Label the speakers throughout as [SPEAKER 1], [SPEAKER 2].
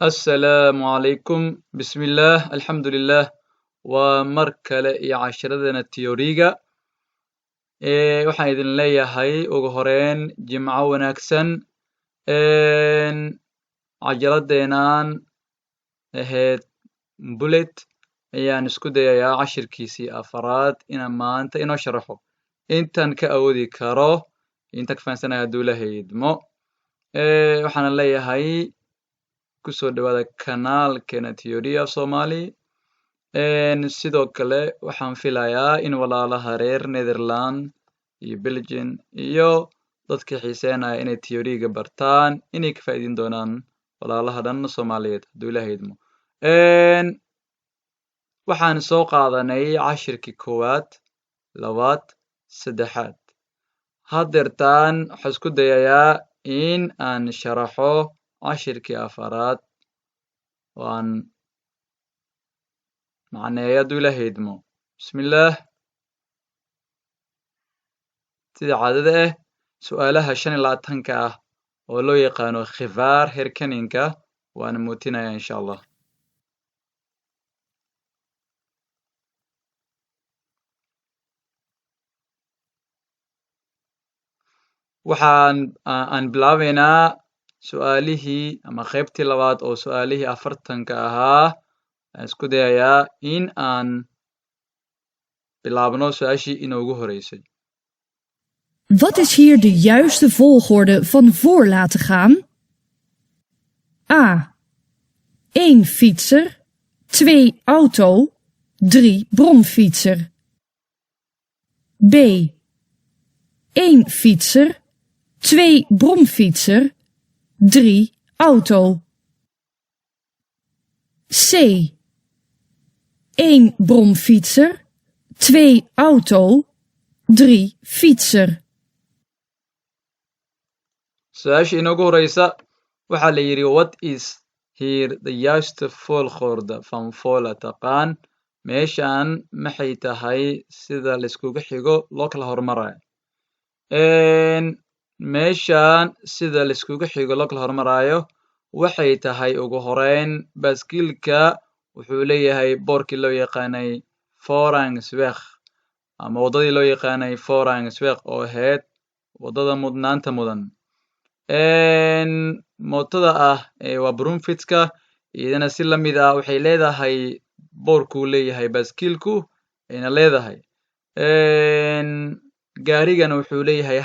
[SPEAKER 1] السلام عليكم بسم الله الحمد لله ومركلة iyo casharadana teoriga waxaan idin leeyahay ugu horeyn jimco wanaagsan cajaladeenan ahayd bullet ayaan isku dayayaa cashirkiisii afaraad inaan maanta inoo sharaxo intan ka awoodi karo inta ka fahansanaya hadduu ilaahay idmo waxaan leeyahay kusoo dhawaada kanaalkeena theory of Somali sidoo kale waxaan filayaa in walaalaha reer Netherland iyo Belgium iyo dadka xiiseynaya inay theoryga bartaan inay ka faa'iidin doonaan walaalaha dhan Soomaaliyeed hadduu ilaahay idmo waxaan soo qaadanay cashirkii koowaad labaad saddexaad haddeertaan waxaan isku dayayaa in aan sharaxo cashirkii afaraad waan macneeyo hadduu ilaahay idmo bismillaah sida caadada ah su'aalaha 25 ah oo loo yaqaano khivaar herkaninka waan muutinayaa insha allah waxaan aan bilaabeynaa su'aalihii ama qaybtii labaad oo su'aalihii 40 ahaa aan isku dayayaa in aan bilaabno su'aashii inoogu horeysay
[SPEAKER 2] Wat is hier de juiste volgorde van voor laten gaan? A. 1 fietser, 2 auto, 3 bromfietser. B. 1 fietser, 2 bromfietser, 3 auto. C. 1 bromfietser, 2 auto, 3 fietser.
[SPEAKER 1] su-aasha inoogu horeysa waxaa la yidhi what is here the juiste volgorde van vola taqaan meeshan maxay tahay sida laiskugu xigo loo kala hormarayo meeshan sida laiskugu xigo loo kala hormarayo waxay tahay ugu horeyn baaskiilka wuxuu leeyahay boorkii loo yaqaanay Forangsweg ama waddadii loo yaqaanay Forangsweg oo ahayd waddada mudnaanta mudan mootada ah waa bromfietska iyadana si lamid ah waxay leedahay boorkuu leeyahay baaskiilku ayna leedahay gaarigana wuxuu leeyahay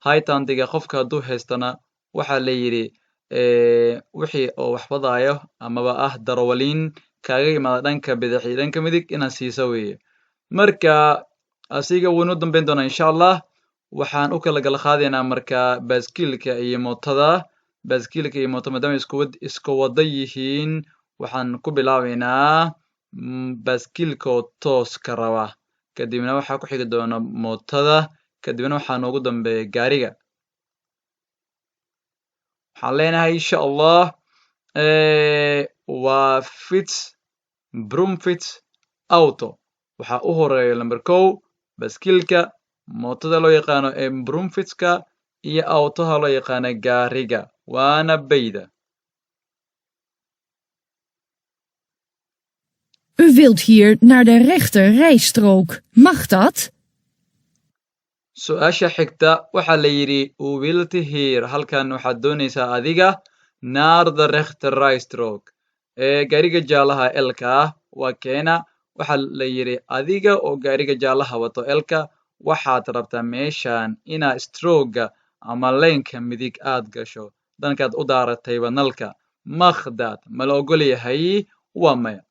[SPEAKER 1] hightondiga qofka hadduu haystana waxaa la yidhi wixii oo wax wadaayo amaba ah darawaliin kaaga yimaada dhanka bidix iyo dhanka midig inaad siiso weeye marka asiga wuu inoo dambeyn doonaa insha allah waxaan u kala gala qaadaynaa marka baaskiilka iyo mootada baaskiilka iyo mootada maadaama isku wada yihiin waxaan ku bilaabeynaa baaskiilka oo tooska raba kadibna waxaa ku xigi doona mootada kadibna waxaa noogu dambeeya gaariga waxaan leenahay insha allah waa bromfiets auto waxaa u horeeya number 1 baaskiilka mootada loo yaqaano bromfietska iyo autoha loo yaqaano gaariga waana bayda
[SPEAKER 2] U wilt hier naar de rechter rijstrook. Mag dat?
[SPEAKER 1] su-aasha xigta waxaa la yidhi u wilt hier halkan waxaad doonaysaa adiga naar the rechter rijstrook gaariga jaalaha elka ah waa keena waxaa la yidhi adiga oo gaariga jaalaha wato elka waxaad rabtaa meeshan inaa strooga ama leenka midig aad gasho dankaad u daaratayba nalka makhdaad ma la ogol yahay waa maya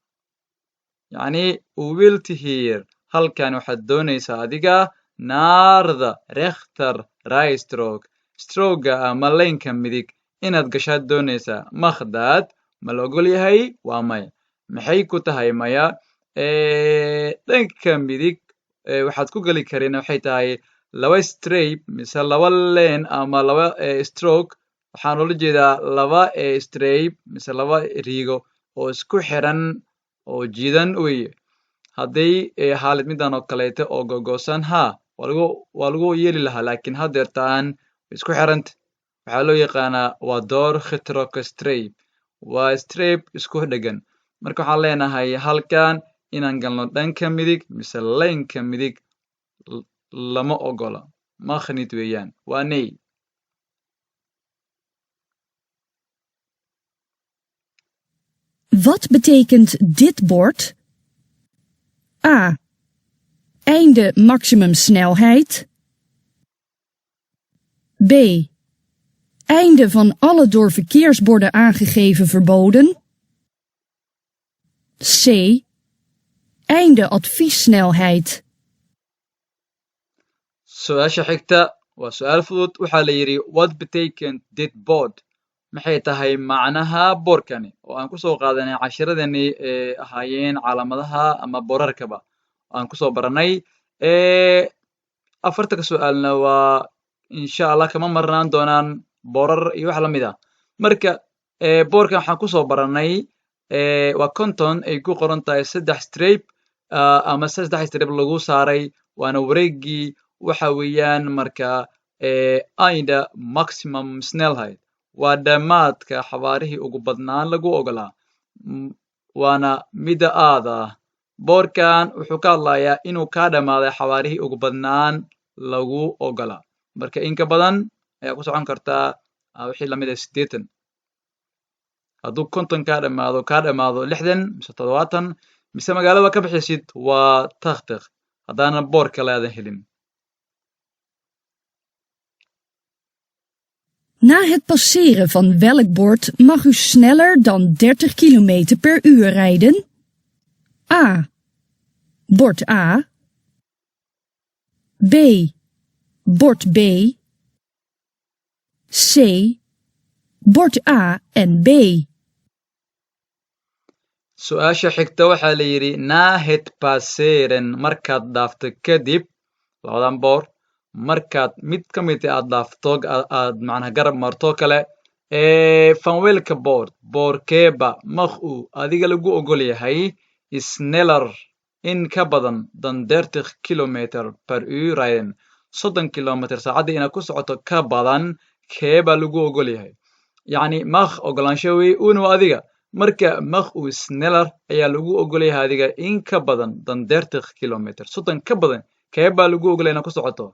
[SPEAKER 1] yacni u wilt hier halkan waxaad doonaysaa adiga naarda rechter rijstrook strooga ama leenka midig inaad gashaad doonaysaa makhdaad ma la ogol yahay waa maya maxay ku tahay maya dhanka midig waxaad ku geli karin waxay tahay laba strape mise laba lane ama laba stroke waxaan ula jeedaa laba strape mise laba riigo oo isku xiran oo jiidan weye hadday xaalad midan oo kaleeto oo gogosan waa lagu yeeli lahaa laakiin haddeertaan way isku xiranta waxaa loo yaqaanaa waa door khitroka strape waa strip isku dhegan marka waxaan leenahay halkan inaan galno dhanka midig mise laynka midig lama ogola magnet weeyaan waa nay
[SPEAKER 2] Wat betekent dit bord? A. Einde maximumsnelheid. B. Einde van alle door verkeersborden aangegeven verboden. C. Einde adviessnelheid.
[SPEAKER 1] su-aasha xigta waa su-aal fudud waxaa la yidhi what betekent dit board maxay tahay macnaha boorkani oo aan kusoo qaadanay cashiradani ee ahaayeen calaamadaha ama boorarkaba aan kusoo baranay afartanka su-aalna waa insha allah kama marnaan doonaan boorar iyo wax lamid ah marka boorkan waxaan kusoo baranay waa conton ay ku qoran tahay saddex strip ama saddex strip lagu saaray waana wareegii waxa weeyaan marka ainda maximum snelheid waa dhammaadka xawaarihii ugu badnaan lagu ogolaa waana mida aada ah boorkan wuxuu ka hadlayaa inuu kaa dhammaaday xawaarihii ugu badnaan lagu ogolaa marka inka badan ayaa ku socon kartaa wixii lamid ah 80 hadduu konton kaa dhammaado 60 mise 70 mise magaalada ka bixisid waa taktik haddaana boor kale aadan helin
[SPEAKER 2] Na het passeren van welk bord mag u sneller dan 30 km per uur rijden? A. Bord A. B. Bord B. C. Bord A en B.
[SPEAKER 1] su-aasha xigta waxaa la yidhi na het passeren markaad dhaafto kadib labadan boor markaad mid ka mid aad dhaafto aad macnaha garab marto kale van welke boorkeeba mag u adiga lagu ogol yahay sneller in ka badan dan 30 kilometer per uur rijden 30 kilometer saacadii inaad ku socoto ka badan keeba lagu ogol yahay yacni mag ogolaansho wey unu adiga marka mag u sneller ayaa lagu ogol yahay adiga in ka badan dan 30 kilometer 30 ka badan keeba lagu ogol yahay inaad ku socoto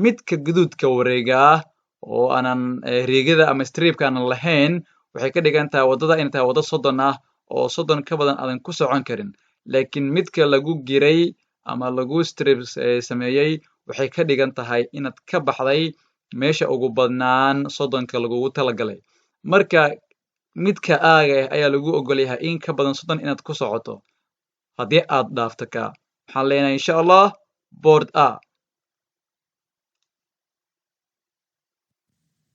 [SPEAKER 1] midka guduudka wareega ah oo aanan riigada ama stripka aanan lahayn waxay ka dhigan tahay waddada inay tahay waddo 30 ah oo 30 ka badan aadan ku socon karin laakiin midka lagu giray ama lagu strip sameeyey waxay ka dhigan tahay inaad ka baxday meesha ugu badnaan 30ka lagugu talagalay marka midka aaga ayaa lagu ogol yahay in ka badan 30 inaad ku socoto haddii aad dhaafto ka waxaan leenahay insha allah board A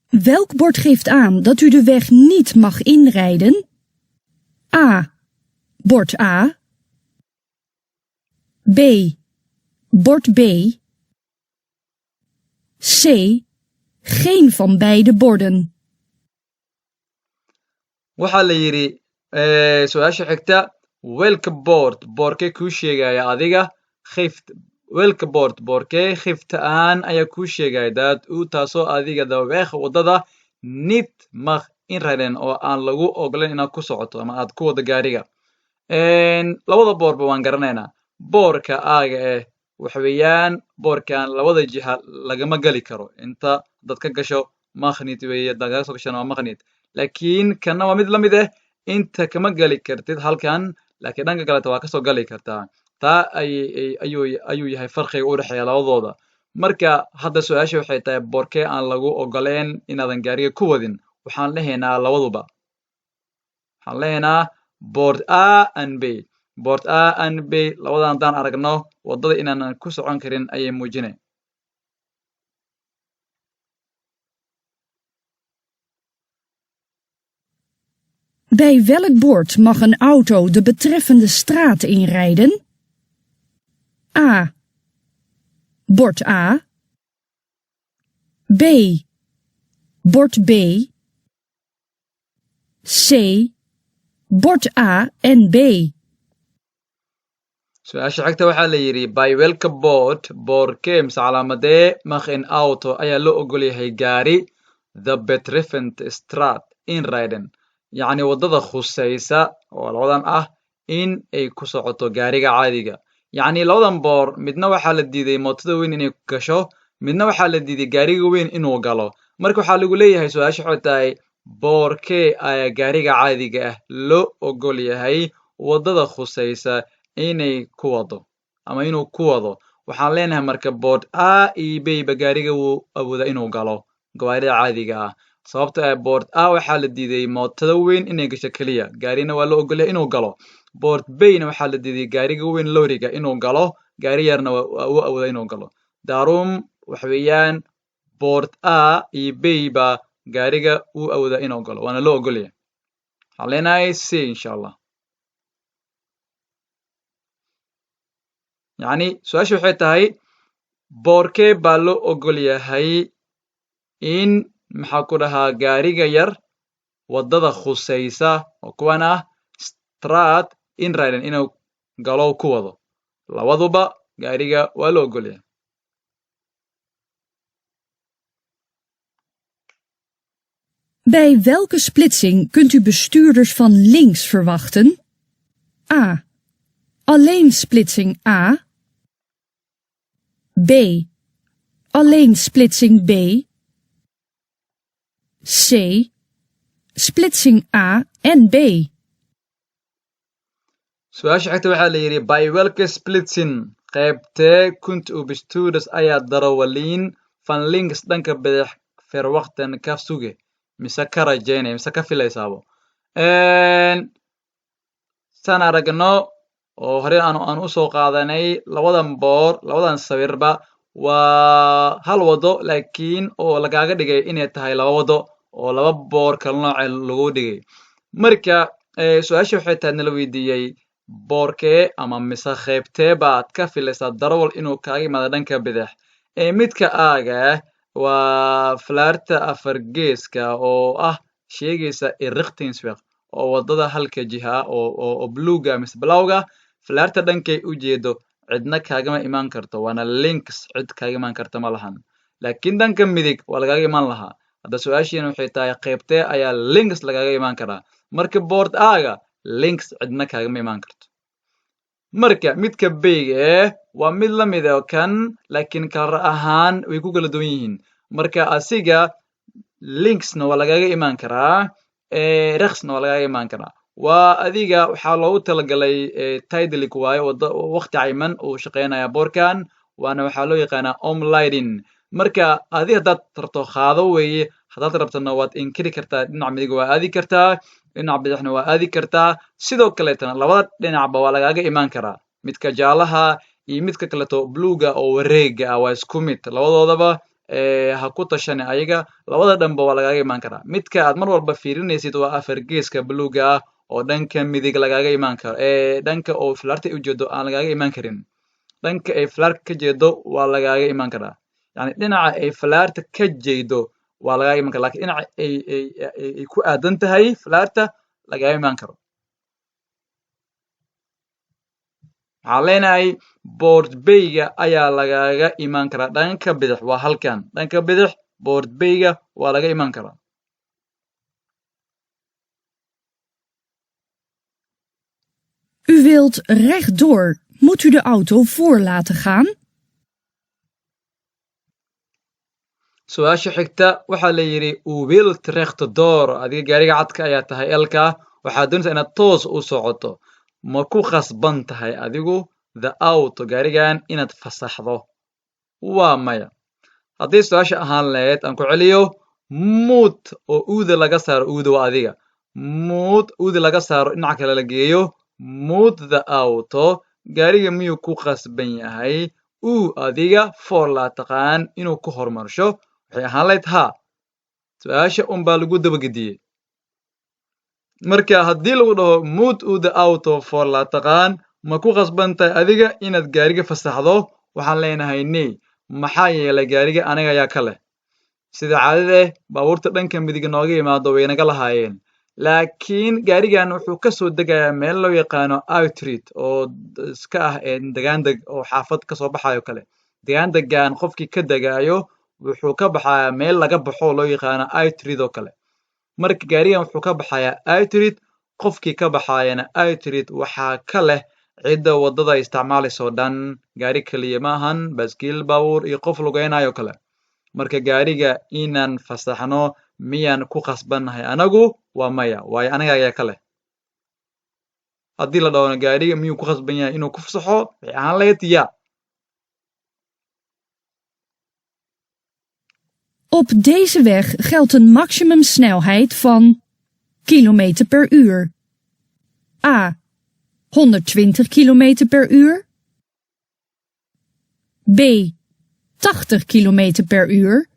[SPEAKER 2] Welk bord geeft aan dat u de weg niet mag inrijden? A. Bord A. B. Bord B. C. Geen van beide borden.
[SPEAKER 1] waxaa la yidhi su-aasha xigta welke boorkee kuu sheegaya adiga geeft welke boorkee geeft aan ayaa kuu sheegaya daad u taasoo adiga daweeq waddada nid mag inrijden oo aan lagu ogolayn inaad ku socoto ama aad ku wado gaariga labada boorba waan garanaynaa boorka aaga waxa weeyaan boorkan labada jiha lagama gali karo inta dad ka gasho magnet weeye dad kaga soo gashana waa magnet laakiin kana waa mid la mid ah inta kama gali kartid halkan laakiin dhanka kaleta waa kasoo gali kartaa taa ayuu yahay farqiga u dhexeeya labadooda marka hadda su-aasha waxay tahay boorkee aan lagu ogoleen inaadan gaariga ku wadin waxaan lehaynaa labaduba waxaan lehaynaa board A and B board A and B labadan haddaan aragno waddada inaanan ku socon karin ayay muujinay
[SPEAKER 2] Bij welk bord mag een auto de betreffende straat inrijden? A. Bord A. B. Bord B. C. Bord A en B.
[SPEAKER 1] su-aasha xigta waxaa la yidhi by welke boorkee mise calaamadee mag in auto ayaa loo ogol yahay gaari the betreffend straat inrijden yacni waddada khusaysa oo labadan ah in ay ku socoto gaariga caadiga yacni labadan boor midna waxaa la diiday mootada weyn inay gasho midna waxaa la diiday gaariga weyn inuu galo marka waxaa lagu leeyahay su-aasha waxay tahay boorkee ayaa gaariga caadiga ah loo ogol yahay waddada khusaysa inay ku wado ama inuu ku wado waxaan leenahay marka board a iyo b ba gaariga wuu awoodaa inuu galo gawaarida caadiga ah sababta ah board a waxaa la diiday mootada weyn inay gasho keliya gaarina waa loo ogol yahay inuu galo board b-na waxaa la diiday gaariga weyn loriga inuu galo gaari yarna waa uu awoodaa inuu galo daarum waxa weeyaan board a iyo b ba gaariga uu awoodaa inuu galo waana loo ogol yahay waxaan leenahay c insha allah yacni su-aasha waxay tahay boorkee baa loo ogol yahay in maxaa ku dhahaa gaariga yar waddada khusaysa oo kuwan ah strat inriden inuu galo ku wado labaduba gaariga waa loo ogol yahay
[SPEAKER 2] Bij welke splitsing kunt u bestuurders van links verwachten? A. Alleen splitsing A. B. Alleen splitsing B. C. Splitsing A en B.
[SPEAKER 1] su-aasha xigta waxaa la yidhi by welke splitsin qaybtee kunt u bestuurders ayaa darawaliin van links dhanka bidix verwachten ka suge mise ka rajaynaya mise ka filaysaabo saan aragno oo hore aan usoo qaadanay labadan boor labadan sawirba waa hal wado laakiin oo lagaaga dhigay inay tahay laba wado oo laba boor kala nooce lagu dhigay marka su-aasha waxay tahay nala weydiiyey boorkee ama mise qaybtee baad ka filaysaa darawal inuu kaaga imaado dhanka bidix midka aaga waa falaarta afar geeska oo ah sheegaysa irikhtingsweg oo waddada halka jiha oo bluega mise blawga falaarta dhankay u jeedo cidna kaagama imaan karto waana links cid kaaga imaan karta ma lahan laakiin dhanka midig waa lagaaga imaan lahaa hadda su-aashiina waxay tahay qaybtee ayaa links lagaaga imaan karaa marka board aaga links cidna kaagama imaan karto marka midka beyga waa mid la mid oo kan laakiin kalar ahaan way ku kala duwan yihiin marka asiga linksna waa lagaaga imaan karaa reksna waa lagaaga imaan karaa waa adiga waxaa loogu talagalay tidalik waayo waqti cayman uu shaqeynaya boorkan waana waxaa loo yaqaanaa omlidin marka adi haddaad rabto qaado weeye haddaad rabtona waad inkiri kartaa dhinac midig waa aadi kartaa dhinac bidixna waa aadi kartaa sidoo kaleetana labada dhinacba waa lagaaga imaan karaa midka jaalaha iyo midka kaleeto bluega oo wareega ah waa isku mid labadoodaba ha ku tashani ayaga labada dhanba waa lagaaga imaan karaa midka aad mar walba fiirinaysid waa afar geeska bluega ah oo dhanka midig lagaaga imaan karo dhanka oo falaarta u jeedo aan lagaaga imaan karin dhanka ay falaarta ka jeedo waa lagaaga imaan karaa yani dhinaca ay falaarta ka jeedo waa lagaaga imaan kara lakin dhinaca ay ku aadan tahay falaarta lagaaga imaan karo waxaan leenahay board beyga ayaa lagaaga imaan karaa dhanka bidix waa halkan dhanka bidix board beyga waa laga imaan karaa
[SPEAKER 2] U wilt rechtdoor. Moet u de auto voor laten gaan?
[SPEAKER 1] su-aasha xigta waxaa la yidhi u wilt rechtdoor adiga gaariga cadka ayaa tahay elka waxaad doonaysaa inaad toos u socoto ma ku khasban tahay adigu the auto gaarigan inaad fasaxdo waa maya haddii su-aasha ahaan lahayd aan ku celiyo muud oo uuda laga saaro uuda waa adiga muud uuda laga saaro dhinaca kale la geeyo muud the auto gaariga miyuu ku khasban yahay adiga for laa taqaan inuu ku horumarsho waxay ahaan lahayd ha su-aasha unbaa lagu dabagediyey marka haddii lagu dhaho muud the auto for laa taqaan ma ku khasban tahay adiga inaad gaariga fasaxdo waxaan leenahay ney maxaa yeelay gaariga aniga ayaa ka leh sida caadada baabuurta dhanka midig nooga imaado waynaga lahaayeen laakiin gaarigan wuxuu kasoo degayaa meel loo yaqaano outreat oo iska ah degaandeg oo xaafad kasoo baxayo kale degaandegan qofkii ka degaayo wuxuu ka baxayaa meel laga baxo loo yaqaano outreat oo kale marka gaarigan wuxuu ka baxayaa Uitrecht qofkii ka baxayana Uitrecht waxaa ka leh cidda wadada isticmaalayso dhan gaari kaliya maahan baaskiil baabuur iyo qof lugeynayo kale marka gaariga inaan fasaxno miyaan ku qasbannahay anagu waa maya waayo anaga ayaa ka leh haddii la dhaho gaariga miyuu ku qasban yahay inuu ku fasaxo waxay ahaan lahayd ya
[SPEAKER 2] Op deze weg geldt een maximumsnelheid van kilometer per uur. A. 120 kilometer per uur. B. 80 kilometer per uur.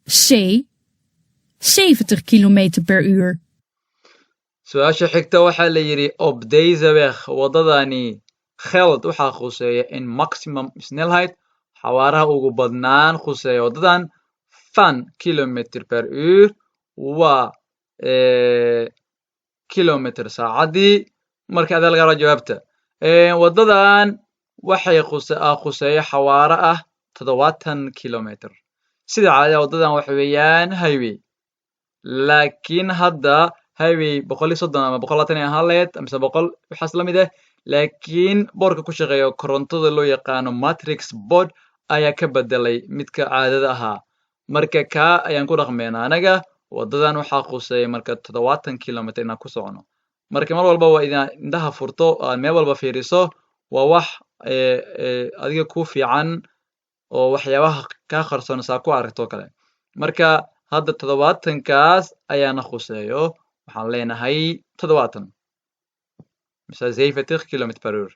[SPEAKER 2] C. 70 kilometer per uur.
[SPEAKER 1] su-aasha xigta waxaa la yidhi op deze weg wadadani geld waxaa khuseeya in maximum snelheid xawaaraha ugu badnaan khuseeya wadadan van kilometer per uur waa kilometer saacadii marka adaa laga raba jawaabta wadadan waxay khuseeya xawaare ah 70 kilometer sida caadiga wadadan waxa weeyaan highway laakiin hadda highway 130 ama 120 ahaan lahayd mise 100 waxaas la mid ah laakiin boorka ku shaqeeya korontada loo yaqaano matrix board ayaa ka bedelay midka caadada ahaa marka kaa ayaan ku dhaqmeynaa anaga wadadan waxaa khuseeya marka 70 kilometer inaan ku socono marka mar walba waa inaad indhaha furto aad meel walba fiiriso waa wax adiga ku fiican oo waxyaabaha kaa qarsoon saa ku aragto kale marka hadda 70kaas ayaana khuseeyo waxaan leenahay 70 mise 70 kilometer per uur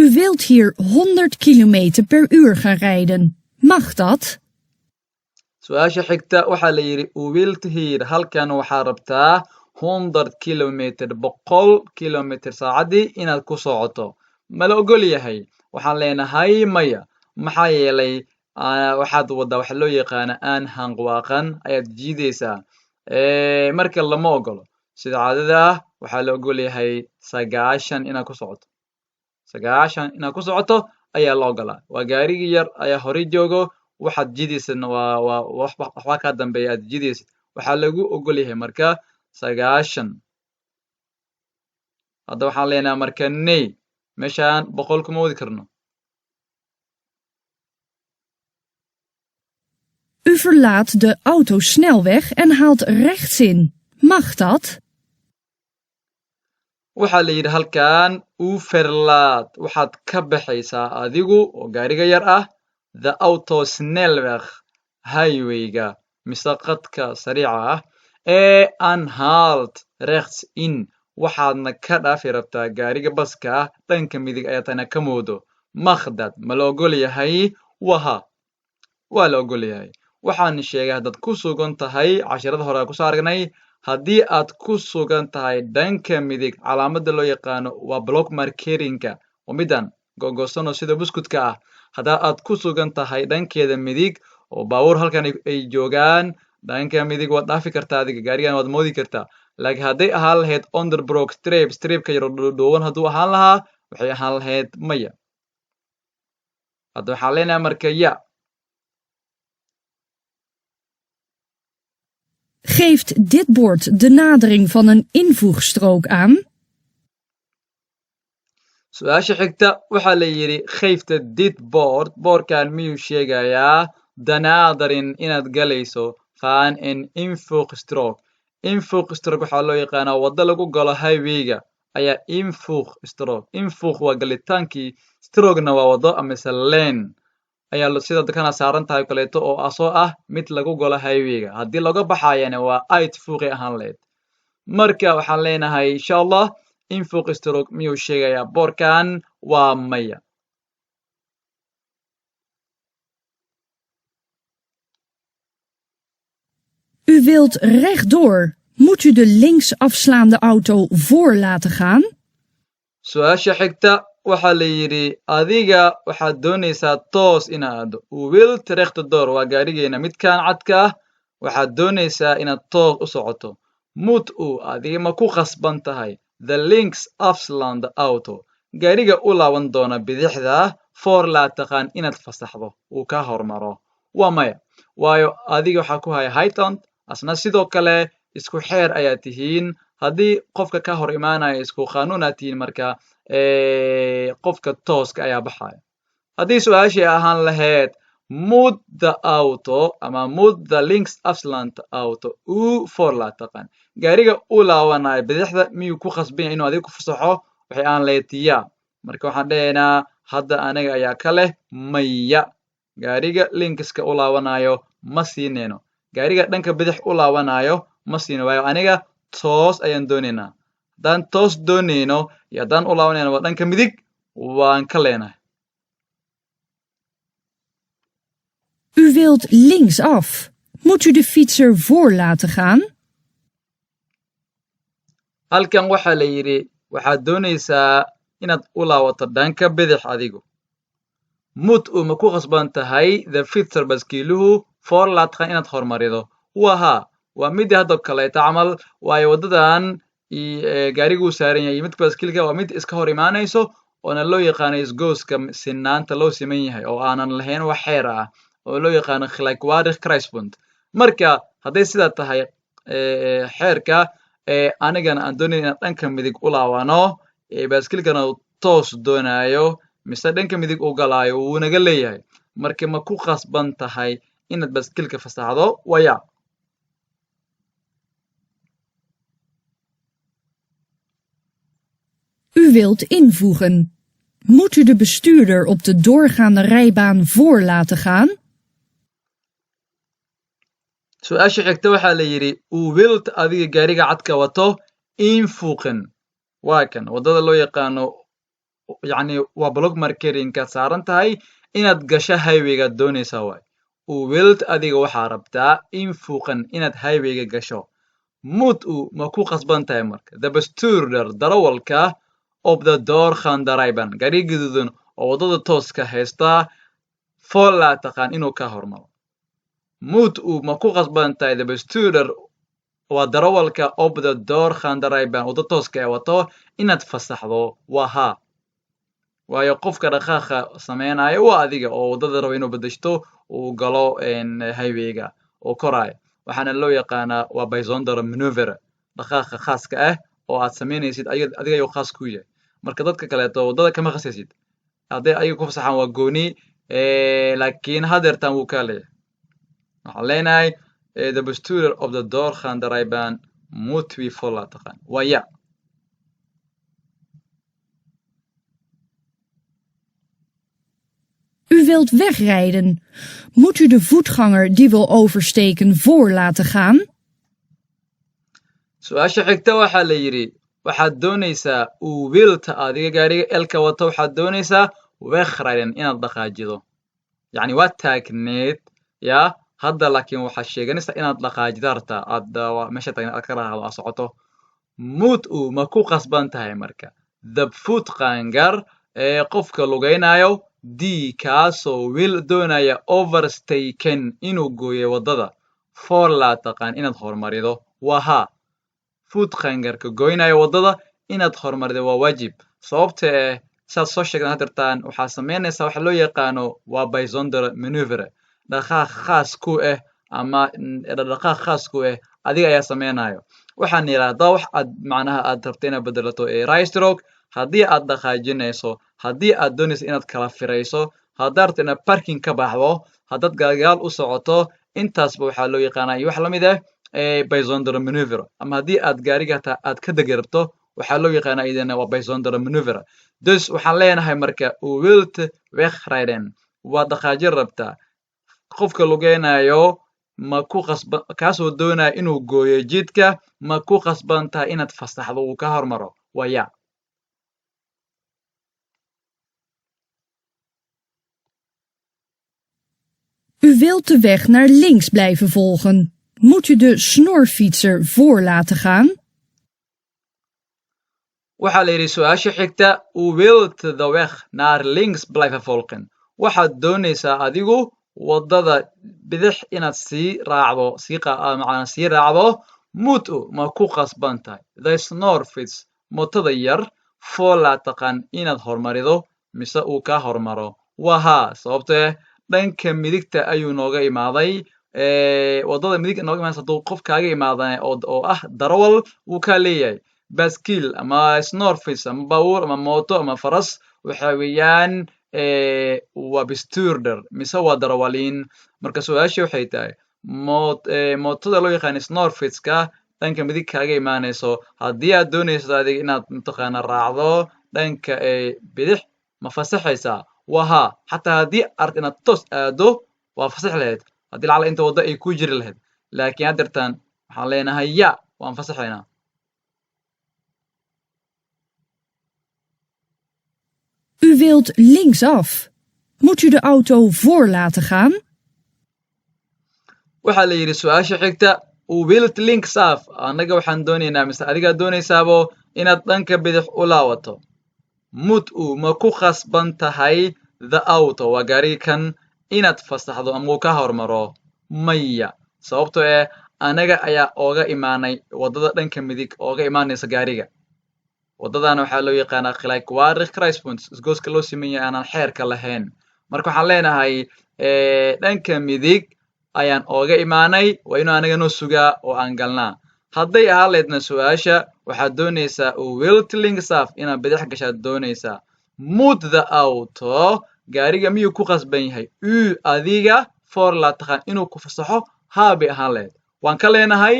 [SPEAKER 2] U wilt hier 100 kilometer per uur gaan rijden. Mag dat?
[SPEAKER 1] su-aasha xigta waxaa la yidhi u wilt hier halkan waxaa rabtaa 100 kilometer 100 kilometer saacadii inaad ku socoto ma la ogol yahay waxaan leenahay maya maxaa yeelay waxaad waddaa waxa loo yaqaana aan hanqwaaqan ayaad jiidaysaa marka lama ogolo sida caadada ah waxaa la ogol yahay 90 inaad ku socoto 90 inaad ku socoto ayaa la ogolaa waa gaarigii yar ayaa horey joogo waxaad jiidaysadna waa waxba kaa dambeeya aad jiidaysid waxaa lagu ogol yahay marka 90 hadda waxaan leenahay marka ney meeshaan 100 kuma wadi karno
[SPEAKER 2] U verlaat de autosnelweg en haalt rechts in. Mag dat?
[SPEAKER 1] waxaa la yidhi halkan u verlaat waxaad ka baxaysaa adigu oo gaariga yar ah the autosnelweg highwayga mise qadka sariica ah anhalt rechts in waxaadna ka dhaafi rabtaa gaariga baska ah dhanka midig ayaa tana ka moodo makhdad ma la ogol yahay waha waa la ogol yahay waxaan sheegay haddaad ku sugan tahay casharada hore aan kusoo aragnay haddii aad ku sugan tahay dhanka midig calaamadda loo yaqaano waa block markerinka oo midan googosano sida buskudka ah haddaa aad ku sugan tahay dhankeeda midig oo baabuur halkan ay joogaan dhanka midig waad dhaafi kartaa adiga gaarigan waad moodi kartaa laakiin hadday ahaan lahayd onderbrook stripka yaro dhuuban hadduu ahaan lahaa waxay ahaan lahayd maya hadda waxaan leenahay marka ya
[SPEAKER 2] Geeft dit bord de nadering van een invoegstrook aan?
[SPEAKER 1] su-aasha xigta waxaa la yidhi geefta dit boorkan miyuu sheegayaa danaadarin inaad galayso van een invoegstrook invoegstrook waxaa loo yaqaanaa waddo lagu galo highwayga ayaa invoegstrook invoeg waa galitaankii stroogna waa waddo amise lane ayaa sida kana saaran tahay kaleeto oo asoo ah mid lagu galo highwayga haddii laga baxayana waa uitvoeg ahaan lahayd marka waxaan leenahay insha allah invoegstrook miyuu sheegayaa boorkan waa maya
[SPEAKER 2] U wilt rechtdoor. Moet u de linksafslaande auto voor laten gaan?
[SPEAKER 1] su-aasha xigta waxaa la yidhi adiga waxaad doonaysaa toos inaad u wilt rechtdoor waa gaarigeena midkan cadka ah waxaad doonaysaa inaad toos u socoto mut adiga ma ku khasban tahay the links afsland auto gaariga u laaban doona bidixda for laa taqaan inaad fasaxdo uu ka hormaro waa maya waayo adiga waxaa ku haya Hightown asna sidoo kale isku xeer ayaa tihiin haddii qofka ka hor imaanaya isku qaanuun aad tihiin marka qofka tooska ayaa baxaya haddii su-aashii ahaan lahayd move the auto ama move the links afslant auto for la taqaan gaariga u laabanayo bidixda miyuu ku khasban yahay inuu adiga ku fasaxo waxay aan leetiya marka waxaan dhahaynaa hadda aniga ayaa ka leh maya gaariga linkska u laabanayo ma siinayno gaariga dhanka bidix u laabanayo ma siino waayo aniga toos ayaan doonaynaa haddaan toos doonayno iyo haddaan u laabanayno waa dhanka midig waan ka leenahay
[SPEAKER 2] U wilt linksaf. Moet u de fietser voor laten gaan?
[SPEAKER 1] halkan waxaa la yidhi waxaad doonaysaa inaad u laabato dhanka bidix adigu mud uma ku khasban tahay the fietser baskiiluhu for la taqaan inaad hormarido wahaa waa midii hadda kaleeta camal waayo waddadan gaariguu saaran yahay midka baskiilka waa mid iska hor imaanayso oona loo yaqaano isgooska sinaanta loo siman yahay oo aanan lahayn wax xeer ah oo loo yaqaano gelijkwaardig kruispunt marka hadday sidaa tahay xeerka anigana aan doonayn inaan dhanka midig u laabano baskiilkana toos doonaayo mise dhanka midig u galaayo wuu naga leeyahay marka ma ku khasban tahay inaad baskiilka fasaxdo waya
[SPEAKER 2] U wilt invoegen. Moet u de bestuurder op de doorgaande rijbaan voor laten gaan?
[SPEAKER 1] su-aasha xigta waxaa la yidhi u wilt adiga gaariga cadka wato infuuqin waa kan waddada loo yaqaano yacni waa block marketingkaad saaran tahay inaad gasho highwayga doonaysaa waay u wilt adiga waxaa rabtaa infuuqin inaad highwayga gasho mud ma ku khasban tahay marka the bestuurder darawalka of the doorgaande rijbaan gaari gaduudan oo waddada tooska haysta for la taqaan inuu ka hormaro mud ma ku khasban tahay the bestuurder waa darawalka of the doorgaande rijbaan wadda tooska ee wato inaad fasaxdo waa haa waayo qofka dhaqaaqa samaynayo waa adiga oo waddada raba inuu bedeshto uu galo highwayga oo koraayo waxaana loo yaqaanaa waa bisonder maneuver dhaqaaqa khaaska ah oo aad samaynaysid adiga ayuu khaas ku yahay marka dadka kaleeto waddada kama khasaysid hadday ayaga ku fasaxaan waa gooni laakiin hadeertaan wuu kaa leeyahay waxaan leenahay the bestuurder of the doorgaande rijbaan moet we for la taqaan waa ya
[SPEAKER 2] U wilt wegrijden. Moet u de voetganger die wil oversteken voor laten gaan?
[SPEAKER 1] su-aasha xigta waxaa la yidhi waxaad doonaysaa u wilta adiga gaariga elka wato waxaad doonaysaa wegrijden inaad dhaqaajido yacni waad taagneed yaa hadda laakiin waxaad sheeganaysaa inaad dhaqaajido hartaa aad meesha taagneed aad ka raacdo aad socoto mud ma ku khasban tahay marka the voetganger qofka lugaynayo d kaasoo wil doonaya overstaken inuu gooyo waddada for la taqaan inaad hormarido waa haa voetgangerka goynaya waddada inaad hormarido waa waajib sababta saad soo sheegna hadirtaan waxaa samaynaysaa waxa loo yaqaano waa bisonder maneuver dhaqaaq khaas ku ah ama dhaqaaq khaas ku ah adiga ayaa samaynayo waxaan yidhaahdaa wax aad macnaha aad rabto inaad bedelato right stroke haddii aad dhaqaajinayso haddii aad doonayso inaad kala firayso haddaad rabto inaad parking ka baxdo haddaad gaalgaal u socoto intaasba waxaa loo yaqaanaa iyo wax la mid ah bisonder maneuver ama haddii aad gaariga hataa aad ka degi rabto waxaa loo yaqaanaa idana waa bisonder maneuver dus waxaan leenahay marka u wilt wegrijden waad dhaqaajin rabtaa qofka lugeynayo ma ku khasban kaasoo doonaya inuu gooyo jidka ma ku khasban tahay inaad fasaxdo uu ka hormaro waa ya
[SPEAKER 2] U wilt de weg naar links blijven volgen. Moet u de snorfietser voor laten gaan?
[SPEAKER 1] waxaa la yidhi su-aasha xigta u wilt the weg naar links blijven volgen waxaad doonaysaa adigu waddada bidix inaad sii raacdo macnaa sii raacdo mud ma ku khasban tahay the snorfits motada yar for la taqaan inaad hormarido mise uu ka hormaro waa haa sababtoo dhanka midigta ayuu nooga imaaday waddada midig nooga imaanaysa hadduu qof kaaga imaadan oo ah darawal wuu kaa leeyahay baaskiil ama snorfis ama baabuur ama mooto ama faras waxa weeyaan waa bestuurder mise waa darawaliin marka su-aashii waxay tahay mootada loo yaqaana snorfiska dhanka midig kaaga imaanayso haddii aad doonayso adiga inaad mataqaana raacdo dhanka bidix ma fasaxaysaa waa haa xataa haddii art inaad toos aado waa fasax lahayd haddii lacala inta waddo ay ku jiri lahayd laakiin haddeertaan waxaan leenahay ya waan fasaxaynaa
[SPEAKER 2] U wilt linksaf. Moet u de auto voor laten gaan?
[SPEAKER 1] waxaa la yidhi su-aasha xigta u wilt linksaf annaga waxaan doonaynaa mise adigaa doonaysaabo inaad dhanka bidix u laawato mud ma ku khasban tahay the auto waa gaariga kan inaad fasaxdo ama uu ka hormaro maya sababtoo anaga ayaa ooga imaanay waddada dhanka midig ooga imaanaysa gaariga waddadaana waxaa loo yaqaanaa gelijkwaardig kruispunt isgooska loo sameeyay aanan xeerka lahayn marka waxaan leenahay dhanka midig ayaan ooga imaanay waa inuu anaga noo sugaa oo aan galnaa hadday ahaan leedna su-aasha waxaad doonaysaa wilt linksaf inaad bidix gashaad doonaysaa mud the auto gaariga miyuu ku qasban yahay adiga for la taqaan inuu ku fasaxo haa bay ahaan leed waan ka leenahay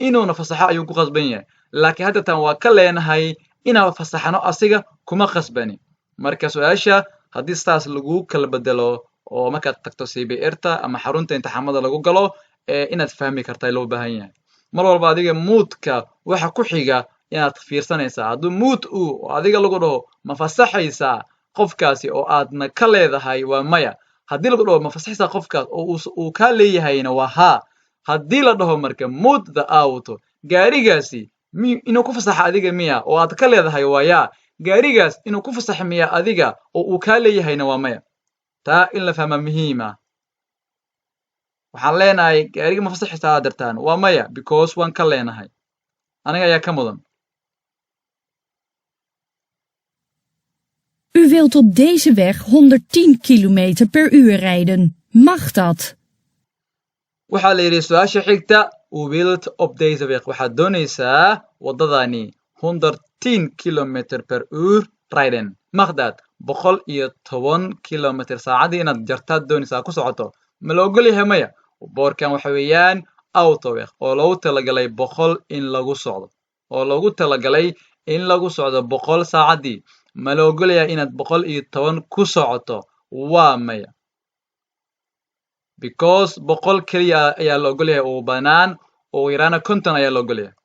[SPEAKER 1] inuuna fasaxo ayuu ku qasban yahay laakiin haddatan waa ka leenahay inaan fasaxno asiga kuma qasbani marka su-aasha haddii saas lagu kala bedelo oo markaad tagto CBR-ta ama xarunta imtixaamada lagu galo inaad fahmi kartaa loo baahan yahay mar walba adiga muudka waxa ku xiga inaad fiirsanaysaa hadduu muud oo adiga lagu dhaho ma fasaxaysaa qofkaasi oo aadna ka leedahay waa maya haddii lagu dhaho ma fasaxaysaa qofkaas oo uu kaa leeyahayna waa haa haddii la dhaho marka mud the auto gaarigaasi inuu ku fasaxa adiga miya oo aad ka leedahay waa yaa gaarigaas inuu ku fasaxa miya adiga oo uu kaa leeyahayna waa maya taa in la fahma muhiima waxaan leenahay gaariga ma fasaxaysaa aad dartaan waa maya because waan ka leenahay aniga ayaa ka mudan
[SPEAKER 2] U wilt op deze weg 110 kilometer per uur rijden. Mag dat?
[SPEAKER 1] waxaa la yidhi su-aasha xigta u wilt op deze weg waxaad doonaysaa waddadani 110 kilometer per uur rijden mag dat 110 kilometer saacadii inaad jartaad doonaysaa ku socoto ma la ogol yahay maya boorkan waxa weeyaan autoweg oo loogu talagalay 100 in lagu socdo oo loogu talagalay in lagu socdo 100 saacadii ma la ogol yahay inaad 110 ku socoto waa maya because 100 keliya ayaa la ogol yahay oo banaan oo yaraana 50 ayaa la ogol yahay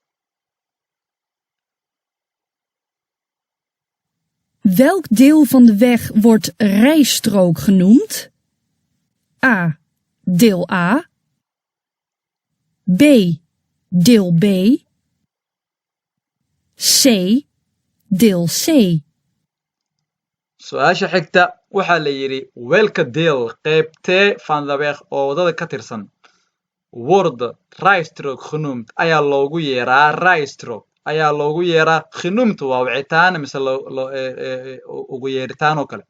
[SPEAKER 2] Welk deel van de weg wordt rijstrook genoemd? A. Deel A. B. Deel B. C. Deel C.
[SPEAKER 1] su-aasha xigta waxaa la yidhi welka deel qaybtee van the weg oo waddada ka tirsan word rijstrook genoemd ayaa loogu yeeraa rijstrook ayaa loogu yeeraa genoemd waa wicitaan mise ugu yeeritaan oo kale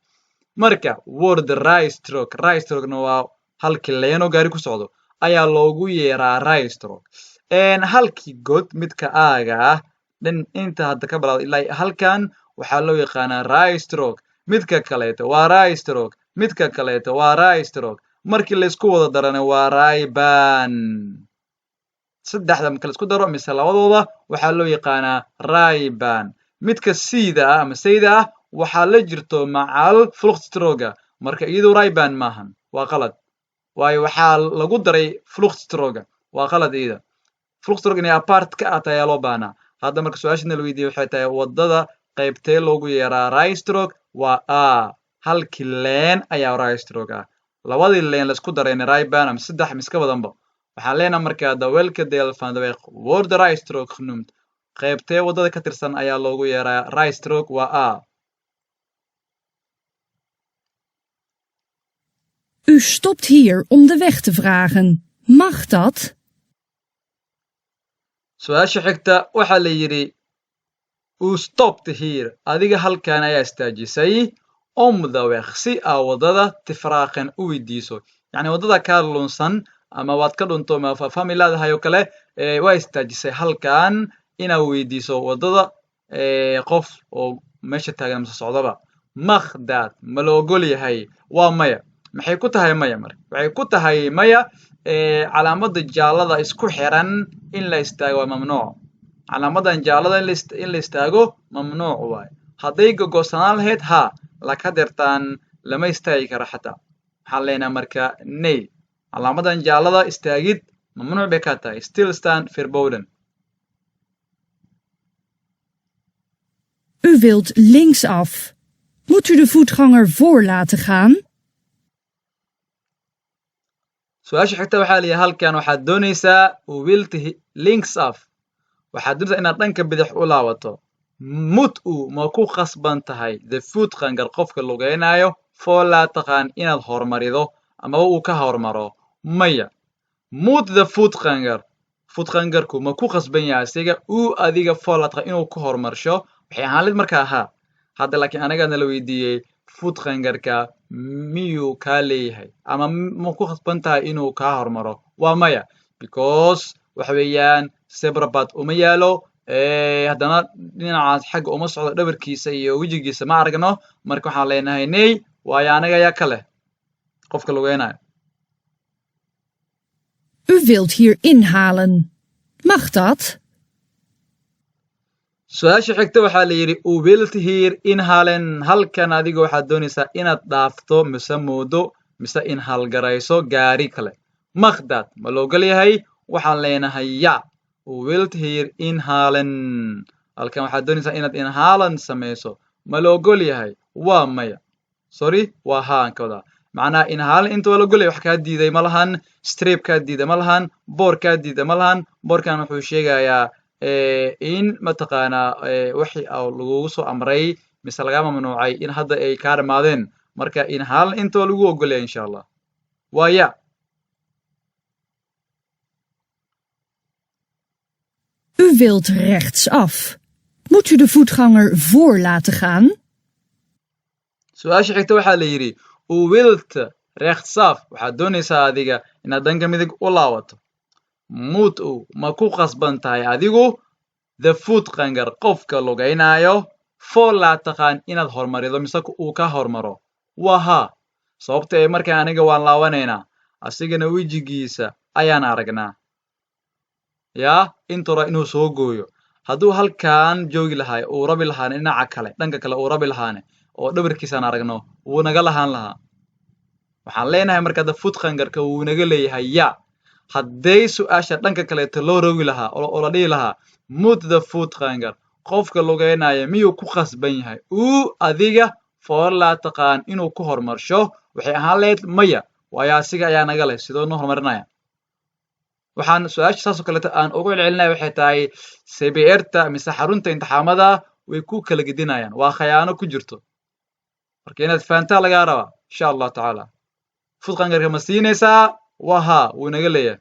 [SPEAKER 1] marka word rijstrookna waa halkii leeno gaari ku socdo ayaa loogu yeeraa rijstrook halkii god midka aaga ah inta hadda ka bilaawda ilaa halkan waxaa loo yaqaanaa rijstrook midka kaleeto waa rijstrook midka kaleeto waa rijstrook markii laysku wada darana waa rijbaan saddexda marka laisku daro mise labadooda waxaa loo yaqaanaa rijbaan midka siida ah ama sayda ah waxaa la jirto macal fluchtstrooga marka iyadoo rijbaan maahan waa qalad waayo waxaa lagu daray fluchtstrooga waa qalad iyada fluchtstrooga inay apart ka ahta ayaa loo baahnaa hadda marka su-aashana la weydiiyey waxay tahay waddada qaybtee loogu yeeraa rijstrook waa a halkii leen ayaa rijstrook ah labadii leen laisku darayna rijbaan ama saddex miska badanba waxaan leenaha markaa the welke deel van de weg word rijstrook genoemd qaybtee waddada ka tirsan ayaa loogu yeeraa rijstrook waa a
[SPEAKER 2] U stopt hier om de weg te vragen. Mag dat?
[SPEAKER 1] su-aasha xigta waxaa la yidhi u stopt here adiga halkan ayaa istaajisay om the weg si aa waddada tifraaqan u weydiiso yacni waddada kaa lunsan ama waad ka dhunto ma fahmi leedahay oo kale waa istaajisay halkan inaad weydiiso waddada qof oo meesha taagan mise socdaba makhdaad ma la ogol yahay waa maya maxay ku tahay maya marka waxay ku tahay maya calaamada jaallada isku xiran in la istaago waa mamnuuc calaamadan jaallada in la istaago mamnuuc waaye hadday gogosanaan lahayd haa laka deertaan lama istaagi kara xataa waxaan leenahay marka nay calaamadan jaallada istaagid mamnuuc bay ka tahay still stand verboden
[SPEAKER 2] U wilt linksaf. Moet u de voetganger voor laten gaan?
[SPEAKER 1] su-aasha xigta waxaa la yidhi halkan waxaad doonaysaa wilt linksaf waxaad doonaysaa inaad dhanka bidix u laabato mut u ma ku khasban tahay the voetganger qofka lugeynayo for laa taqaan inaad hormarido amaba uu ka hormaro maya mut the voetganger voetgangerku ma ku khasban yahay asiga uu adiga for laa taqaan inuu ku hormarsho waxay ahaan lid markaa ahaa hadda laakiin anagaana la weydiiyey voetgangerka miyuu kaa leeyahay ama ma ku khasban tahay inuu kaa hormaro waa maya because waxa weeyaan sebrabad uma yaalo haddana dhinacaas xagga uma socdo dhabarkiisa iyo wejigiisa ma aragno marka waxaan leenahay ney waayo anaga ayaa ka leh qofka lugeynayo
[SPEAKER 2] U wilt hier inhalen. Mag dat?
[SPEAKER 1] su-aasha xigta waxaa la yidhi u wilt hier inhalen halkan adiga waxaad doonaysaa inaad dhaafto mise moodo mise inhalgarayso gaari kale makhdaad ma la ogol yahay waxaan leenahay ya u wilt hier inhalen halkan waxaad doonaysaa inaad inhalen samayso ma la ogol yahay waa maya sorry waa haan ka wadaa macnaha inhalen inta waa la ogol yahay wax kaa diiday ma lahan strip kaa diida ma lahan boor kaa diida ma lahan boorkan wuxuu sheegayaa in mataqaanaa wixii lagugu soo amray mise laga mamnuucay in hadda ay kaa dhamaadeen marka inhalen inta waa lagu ogolaya insha allah waa ya
[SPEAKER 2] U wilt rechtsaf. Moet u de voetganger voor laten gaan?
[SPEAKER 1] su-aasha xigta waxaa la yidhi u wilt rechtsaf waxaad doonaysaa adiga inaad dhanka midig u laabato mut u ma ku khasban tahay adigu the voetganger qofka lugeynayo for laa taqaan inaad hormarido mise uu ka hormaro waa haa sababta ee markaa aniga waan laabanaynaa asigana wejigiisa ayaan aragnaa yaa intura inuu soo gooyo hadduu halkan joogi lahaay uu rabi lahaane dhinaca kale dhanka kale uu rabi lahaane oo dhabarkiisaan aragno wuu naga lahaan lahaa waxaan leenahay markaa the voetgangerka wuu naga leeyahay ya hadday su-aasha dhanka kaleeto loo rogi lahaa oo la dhihi lahaa mut the voetganger qofka lugeynaya miyuu ku khasban yahay uu adiga for laa taqaan inuu ku hormarsho waxay ahaan lahayd maya waayo asiga ayaa naga leh sidoo noo horumarinaya waxaan su-aasha saasoo kaleeto aan ugu celcelinaya waxay tahay cbrta mise xarunta imtixaamada way ku kala gedinayaan waa khayaano ku jirto marka inaad fahantaa lagaa rabaa insha allahu tacaala voetgangerka ma siinaysaa waa haa wuu naga leeyahay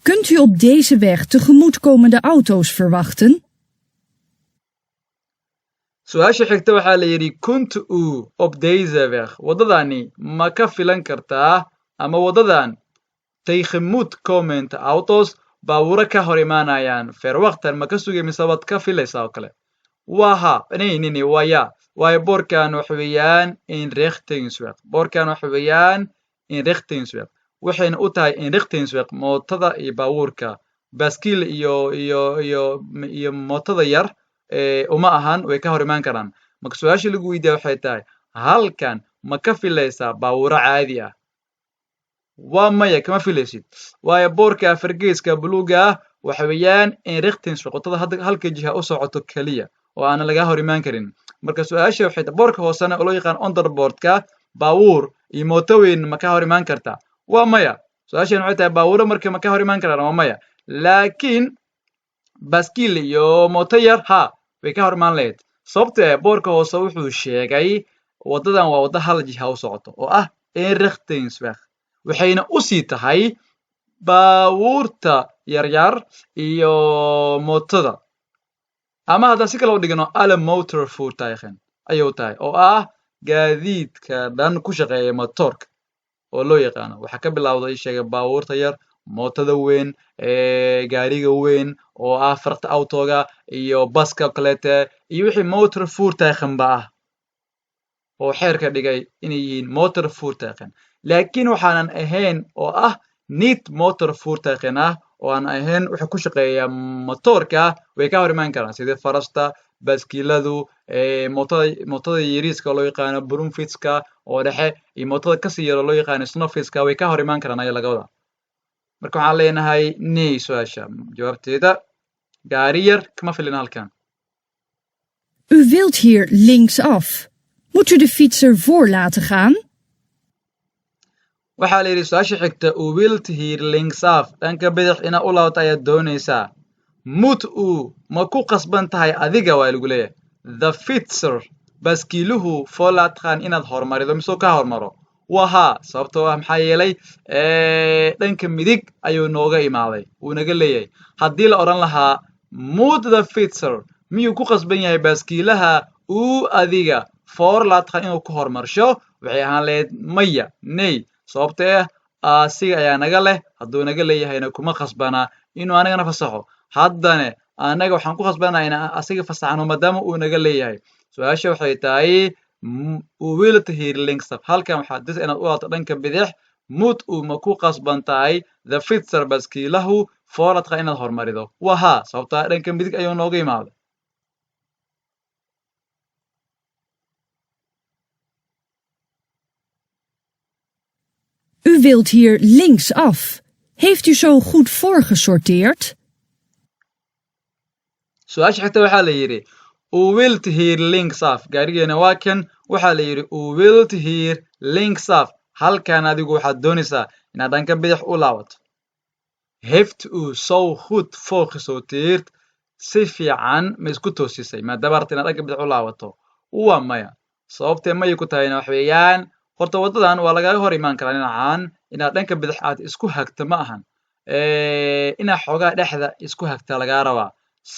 [SPEAKER 2] Kunt u op deze weg tegemoetkomende auto's verwachten?
[SPEAKER 1] su-aasha xigta waxaa la yidhi kunt u op deze weg waddadani ma ka filan kartaa ama waddadan tegemoet komende autos baabuuro ka hor imaanayaan verwachten ma ka sugay mise waad ka filaysaa oo kale waa haa nini waa ya waayo boorkan waxa weeyaan inrichtingsweg boorkan waxa weeyaan inrichtingsweg waxayna u tahay inrichtingsweg mootada iyo baabuurka baaskiil iyo mootada yar uma ahan way ka hor imaan karaan marka su-aasha lagu weydiiya waxay tahay halkan ma ka filaysaa baabuuro caadi ah waa maya kama filaysid waayo boorka fargeeska buluuga ah waxa weeyaan inrichtingsweg wadada halka jiha u socoto keliya oo aan laga hor imaan karin marka su-aasha waxay tahay boorka hoosena oo loo yaqaan underboardka baabuur iyo mooto weyn ma ka hor imaan kartaa waa maya su-aashan waxay tahay baabuuro marka ma ka hor imaan karaan waa maya laakiin baaskiil iyo mooto yar ha way ka hor imaan lahayd sababtee boorka hoose wuxuu sheegay waddadan waa wadda hal jiha u socoto oo ah inrichtingsweg waxayna u sii tahay baabuurta yaryar iyo mootada ama haddaan si kale u dhigno alle motor voertuigen ayuu tahay oo ah gaadiidka dhan ku shaqeeya matoorka oo loo yaqaano waxaa ka bilowday sheegay baabuurta yar mootada weyn gaariga weyn oo ah farta autoga iyo baska kaleete iyo wixii motor voertuigen ba ah oo xeerka dhigay inay yihiin motor voertuigen laakiin waxaanan ahayn oo ah niet motor voertuigen ah oo aan ahayn wuxuu ku shaqeeyaa matoorka way ka hor imaan karaan sida farasta baaskiiladu mootada yariiska loo yaqaano brumfitska oo dhexe iyo mootada kasii yaro loo yaqaano snowfitska way ka hor imaan karaan ayaa laga wadaa marka waxaan leenahay nee su-aasha jawaabteeda gaari yar kama filin halkan
[SPEAKER 2] U wilt hier linksaf. Moet u de fietser voor laten gaan?
[SPEAKER 1] waxaa la yidhi su-aasha xigta u wilt hier linksaf dhanka bidix inaad u laabato ayaad doonaysaa mut u ma ku qasban tahay adiga waa lagu leeyahay the fitzer baaskiiluhu folatkan inaad hormarido mise ka hormaro waa haa sababtoo ah maxaa yeelay dhanka midig ayuu nooga imaaday wuu naga leeyahay haddii la odhan lahaa mut the fitzer miyuu ku qasban yahay baaskiilaha uu adiga folatkan inuu ku hormarsho waxay ahaan lahayd maya ney sababtoo ah asiga ayaa naga leh hadduu naga leeyahayna kuma qasbana inuu anagana fasaxo haddana anaga waxaan ku qasbanaa in asiga fasaxno maadaama uu naga leeyahay su-aasha waxay tahay u wilt hier linksaf halkan waxaad dis inaad u laato dhanka bidix mut u ma ku qasban tahay the fitzer baaskiilahu foolatka inaad hormarido waa haa sababtoo ah dhanka midig ayuu nooga imaaday
[SPEAKER 2] U wilt hier linksaf. Heeft u zo goed voorgesorteerd?
[SPEAKER 1] su-aasha xigta waxaa la yidhi u wilt hier linksaf gaarigeena waa kan waxaa la yidhi u wilt hier linksaf halkan adigu waxaad doonaysaa inaad dhanka bidix u laabato heeft u so goed voorgesorteerd si fiican ma isku toosisay maadaama rabta inaad dhanka bidix u laabato waa maya sababtee mayay ku tahayna wax weeyaan horta waddadan waa lagaga hor imaan karaa dhinacan inaad dhanka bidix aad isku hagta ma ahan inaad xoogaa dhexda isku hagta lagaa rabaa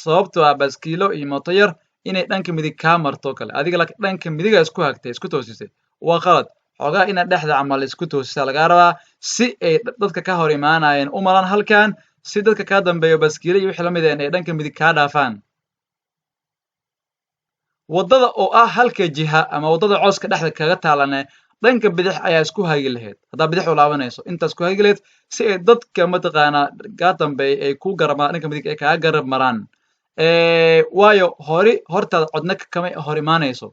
[SPEAKER 1] sababtoo ah baaskiilo iyo mooto yar inay dhanka midig kaa marto kale adiga laakiin dhanka midiga isku hagtay isku toosisay waa qalad xoogaa inaad dhexda camal isku toosisa lagaa rabaa si ay dadka ka hor imaanayeen u malaan halkan si dadka kaa dambeeyo baaskiilo iyo wixii lamid ay dhanka midig kaa dhaafaan waddada oo ah halka jiha ama waddada cooska dhexda kaga taalane dhanka bidix ayaa isku hagi lahayd haddaa bidix u laabanayso intaa isku hagi lahayd si ay dadka mataqaanaa kaa dambeeya ay ku garabmaraan dhanka midig ay kaaga garab maraan waayo hortaada codna kama hor imaanayso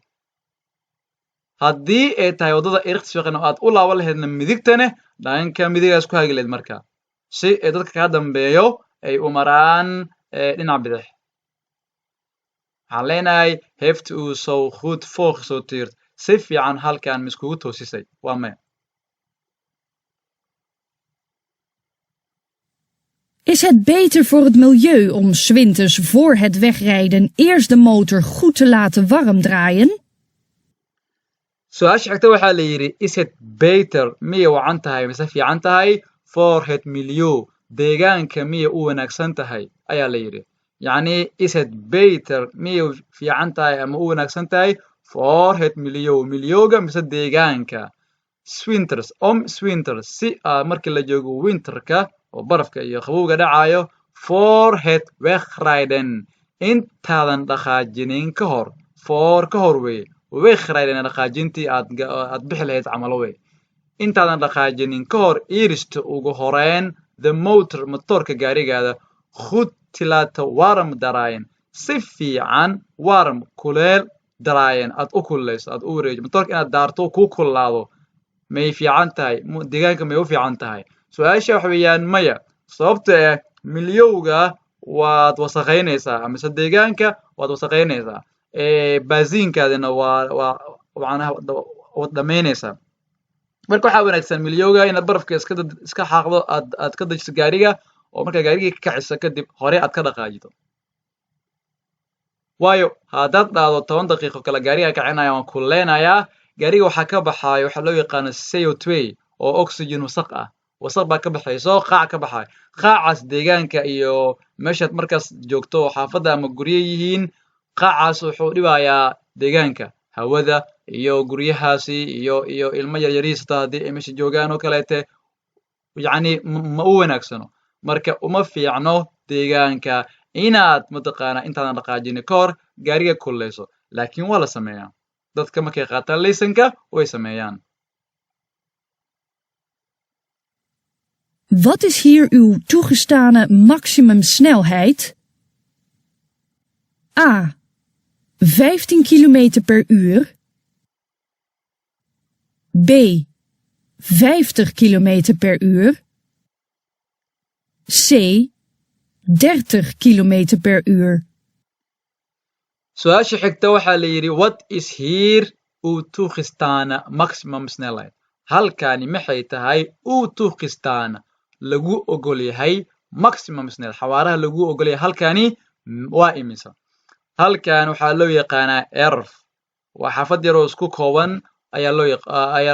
[SPEAKER 1] haddii ay tahay waddada irksfiqan oo aad u laaban lahaydna midigtane dhanka midigaa isku hagi lahayd marka si ay dadka kaa dambeeyo ay u maraan dhinaca bidix waxaan leenahay heeft u so goed voorgesorteerd si fiican halkan ma iskugu toosisay waa maya
[SPEAKER 2] Is het beter voor het milieu om 's winters voor het wegrijden eerst de motor goed te laten warm draaien?
[SPEAKER 1] su-aasha xigta waxaa la yidhi is het beter miyay wacan tahay mise fiican tahay for het milieu deegaanka miyay u wanaagsan tahay ayaa la yidhi yacni is het beter miyay fiican tahay ama u wanaagsan tahay for het milieu miliyowga mise deegaanka swinters si markii la joogo winterka oo barafka iyo qabowga dhacayo for het wegrijden intaadan dhaqaajinin ka hor for ka hor weye wegrijden dhaqaajintii aad bixi lahayd camalo wey intaadan dhaqaajinin ka hor eerista ugu horeyn the motor motorka gaarigaada goed te laten warm draaien si fiican warm kuleel draaien aad u kululeyso aad u wareejiso motorka inaad daarto kuu kululaado may fiican tahay deegaanka may u fiican tahay su-aasha waxa weeyaan maya sababtoo ah milyowga waad wasaqaynaysaa amise deegaanka waad wasaqaynaysaa baasiinkaadina waad dhamaynaysaa marka waxaa wanaagsan milyowga inaad barafka iska xaaqdo aad ka dajiso gaariga oo markaa gaarigii ka kaciso kadib hore aad ka dhaqaajido waayo haddaad dhahdo 10 daqiiqo kale gaariga kacinaya waan kululeynayaa gaariga waxaa ka baxaayo waxaa loo yaqaano CO2 oo oxygen wasaq ah wasaq baa ka baxayso qaac ka baxayo qaacaas deegaanka iyo meeshaad markaas joogto oo xaafadda ama guryo yihiin qaacaas wuxuu dhibayaa deegaanka hawada iyo guryahaasi iyo ilmo yaryariista haddii ay meesha joogaan oo kaleete yacni ma u wanaagsano marka uma fiicno deegaanka inaad mataqaanaa intaadan dhaqaajini ka hor gaariga kululeyso laakiin waa la sameeyaa dadka markay qaataan laysanka way sameeyaan.
[SPEAKER 2] Wat is hier uw toegestane maximumsnelheid? A. 15 km per uur. B. 50 km per uur. C. 30 km per uur.
[SPEAKER 1] Su-aasha xigta waxaa la yidhi what is here uu tuuqistaana maximum snelheid halkani maxay tahay uu tuuqistaana lagu ogol yahay maximum snelheid xawaaraha lagu ogol yahay halkani waa imisa halkan waxaa loo yaqaanaa erf waa xaafad yar oo isku kooban ayaa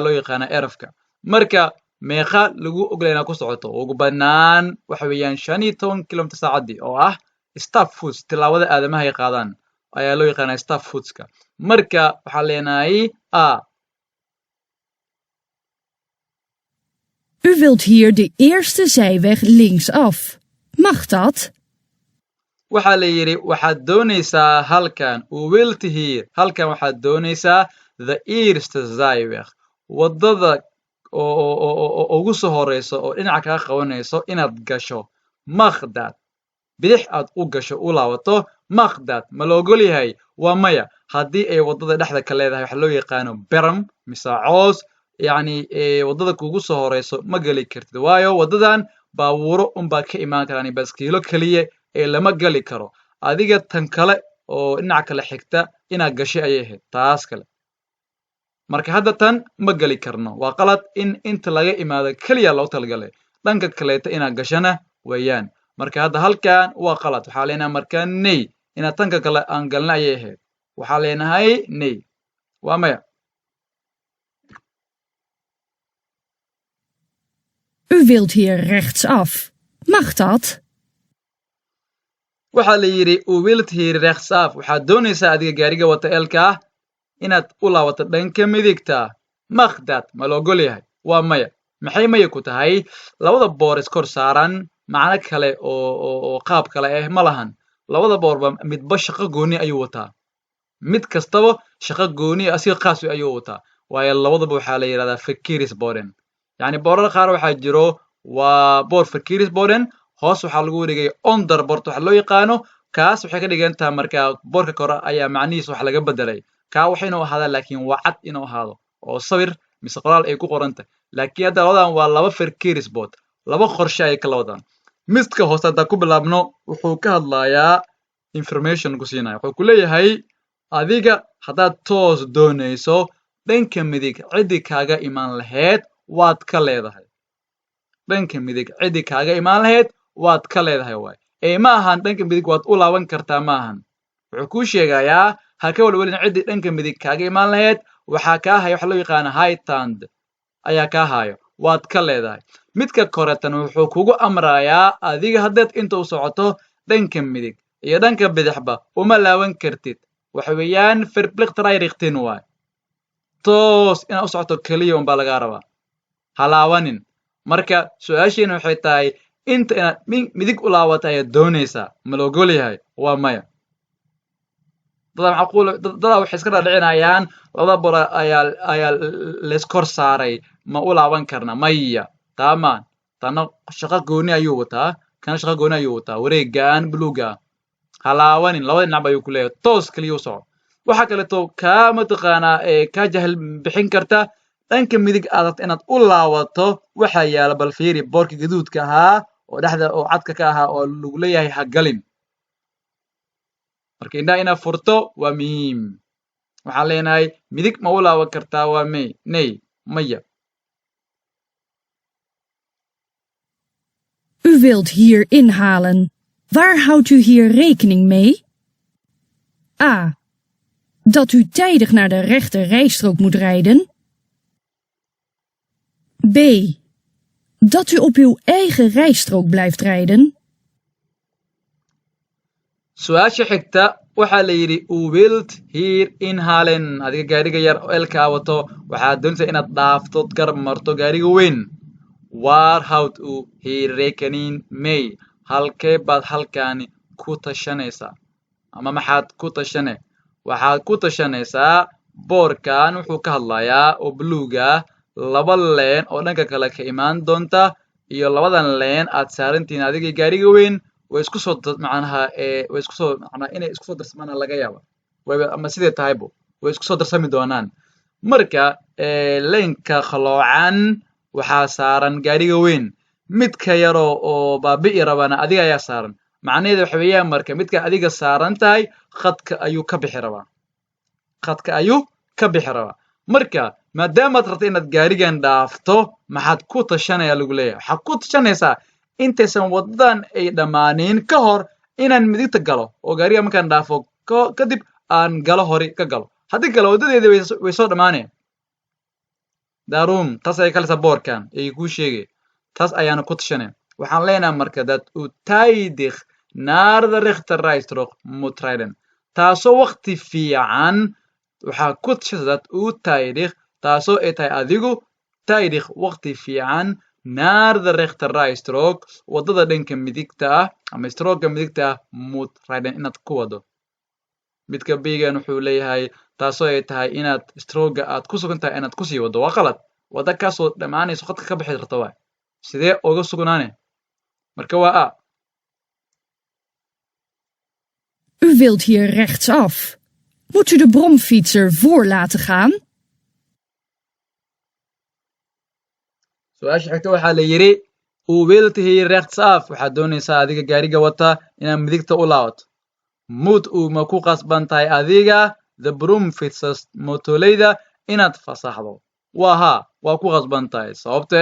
[SPEAKER 1] loo yaqaanaa erfka marka meeqa lagu ogol yahay inaad ku socoto ugu banaan waxa weeyaan 15 km saacadii oo ah staff foods tilaawada aadamaha ay qaadaan ayaa loo yaqaanaa staff foodska marka waxaa leenahay a.
[SPEAKER 2] U wilt hier de eerste zijweg linksaf. Mag dat?
[SPEAKER 1] waxaa la yidhi waxaad doonaysaa halkan u wilt hier halkan waxaad doonaysaa the eerste zijweg wadada oo ugu soo horeyso oo dhinaca kaga qabanayso inaad gasho maqdad bidix aad u gasho u laabato maqdad ma la ogol yahay waa maya haddii ay wadada dhexda ka leedahay waxa loo yaqaano beram mise coos yacni wadada kugu soo horeyso ma geli kartid waayo wadadan baabuuro unbaa ka imaan karaan baskiilo keliya ee lama geli karo adiga tan kale oo dhinaca kale xigta inaad gashay ayay ahayd taas kale marka hadda tan ma geli karno waa qalad in inta laga imaado keliya loo talagalay dhanka kaleeta inaad gashana weeyaan marka hadda halkan waa qalad waxaa leenahay marka ney inaad tanka kale aan galna ayay ahayd waxaa leenahay ney waa maya.
[SPEAKER 2] U wilt hier rechtsaf. Mag dat?
[SPEAKER 1] waxaa la yidhi u wilt hier rechtsaf waxaad doonaysaa adiga gaariga wata eelka ah inaad u laabato dhanka midigta maqdad ma la ogol yahay waa maya maxay maya ku tahay labada boor iskor saaran macno kale oo qaab kale ah ma lahan labada boorba midba shaqo gooni ayuu wataa mid kastaba shaqo gooni asiga qaas ayuu wataa waayo labadaba waxaa la yidhahdaa verkeersborden yacni boorar qaar waxaa jiro waa boor verkeersborden hoos waxaa lagu wareegay onderbord waxa loo yaqaano kaas waxay ka dhigan tahay marka boorka kore ayaa macnihiisa wax laga bedelay kaa waxa inuu ahaadaa laakiin waa cad inuu ahaado oo sawir mise qoraal ay ku qoran tahay laakiin hadda labadan waa laba verkeersbord laba qorshe ay kala wadaan midka hoose haddaan ku bilaabno wuxuu ka hadlayaa information ku siinaya wuxuu ku leeyahay adiga haddaad toos doonayso dhanka midig ciddi kaaga imaan lahayd waad ka leedahay dhanka midig ciddi kaaga imaan lahayd waad ka leedahay waay ma ahan dhanka midig waad u laaban kartaa ma ahan wuxuu kuu sheegayaa ha ka walwalin ciddi dhanka midig kaaga imaan lahayd waxaa kaa haya waxa loo yaqaana right hand ayaa kaa hayo waad ka leedahay midka koretan wuxuu kugu amrayaa adiga haddaad inta u socoto dhanka midig iyo dhanka bidixba uma laaban kartid waxa weeyaan verplichtrijrichting waay toos inaad u socoto keliya unbaa lagaa rabaa ha laabanin marka su-aashiina waxay tahay inta inaad midig u laabata ayaad doonaysaa ma la ogol yahay waa maya dadaa waxay iska dhadhicinayaan labada boor ayaa layskor saaray ma u laaban karna maya taamaan tana shaqo gooni ayuu wataa kana shaqo gooni ayuu wataa wareegaan buluuga ha laabanin labada dhinac ayuu ku leeyahay toos keliya u soco waxaa kaleeto kaa mataqaanaa kaa jahil bixin karta dhanka midig aad inaad u laabato waxaa yaala bal fiiri boorka gaduudka ahaa oo dhexda oo cadka ka ahaa oo lagu leeyahay ha galin marka indhaha inaad furto waa muhiim waxaan leenahay midig ma u laaban kartaa waa ney maya.
[SPEAKER 2] U wilt hier inhalen. Waar houdt u hier rekening mee? A. Dat u tijdig naar de rechter rijstrook moet rijden. B. Dat u op uw eigen rijstrook blijft rijden.
[SPEAKER 1] su-aasha xigta waxaa la yidhi u wilt hier inhalen adiga gaariga yar oo elkaa wato waxaad doonaysaa inaad dhaaftood garab marto gaariga weyn waar hawd u hier rekening may halkee baad halkaani ku tashanaysaa ama maxaad ku tashane waxaad ku tashanaysaa boorkan wuxuu ka hadlayaa oo buluuga laba leen oo dhanka kale ka imaan doonta iyo labadan leen aad saarantihiin adiga gaariga weyn way isku soo macnaha way isku soo macnaha inay isku soo darsamaan laga yaaba ama sidee tahaybo way isku soo darsami doonaan marka leenka khaloocan waxaa saaran gaariga weyn midka yaroo oo baabi'i rabana adiga ayaa saaran macnaheedu waxa weeyaan marka midka adiga saaran tahay khadka ayuu ka bixi rabaa marka maadaamaad rabta inaad gaarigan dhaafto maxaad ku tashanaya lagu leeyahay waxaad ku tashanaysaa intaysan wadadan ay dhammaanin ka hor inaan midigta galo oo gaariga markaan dhaafo kadib aan galo hori ka galo haddii kale wadadeeda way soo dhammaaneen darum taas ay kalisa boorkan ay kuu sheegay taas ayaana ku tashanay waxaan leenahay marka dad u taydig naar de rechterrijstrook moet rijden taasoo waqti fiican waxaa ku tashanaysaa dad u taydig taasoo ay tahay adigu taydig waqti fiican naar de rechterrijstrook wadada dhanka midigta ah ama strooka midigta ah moet rijden inaad ku wado midka bigan wuxuu leeyahay taasoo ay tahay inaad strooga aad ku sugan tahay inaad kusii wado waa qalad wada kaasoo dhammaanayso khadka ka bixi rabta waay sidee uga sugnaane marka waa a
[SPEAKER 2] U wilt hier rechtsaf. Moet u de bromfietser voor laten gaan?
[SPEAKER 1] su-aasha xigta waxaa la yidhi u wilt hier rechtsaf waxaad doonaysaa adiga gaariga wata inaad midigta u laabato mud u ma ku qasban tahay adiga the bromfietsers mootoleyda inaad fasaxdo waa haa waa ku qasban tahay sababto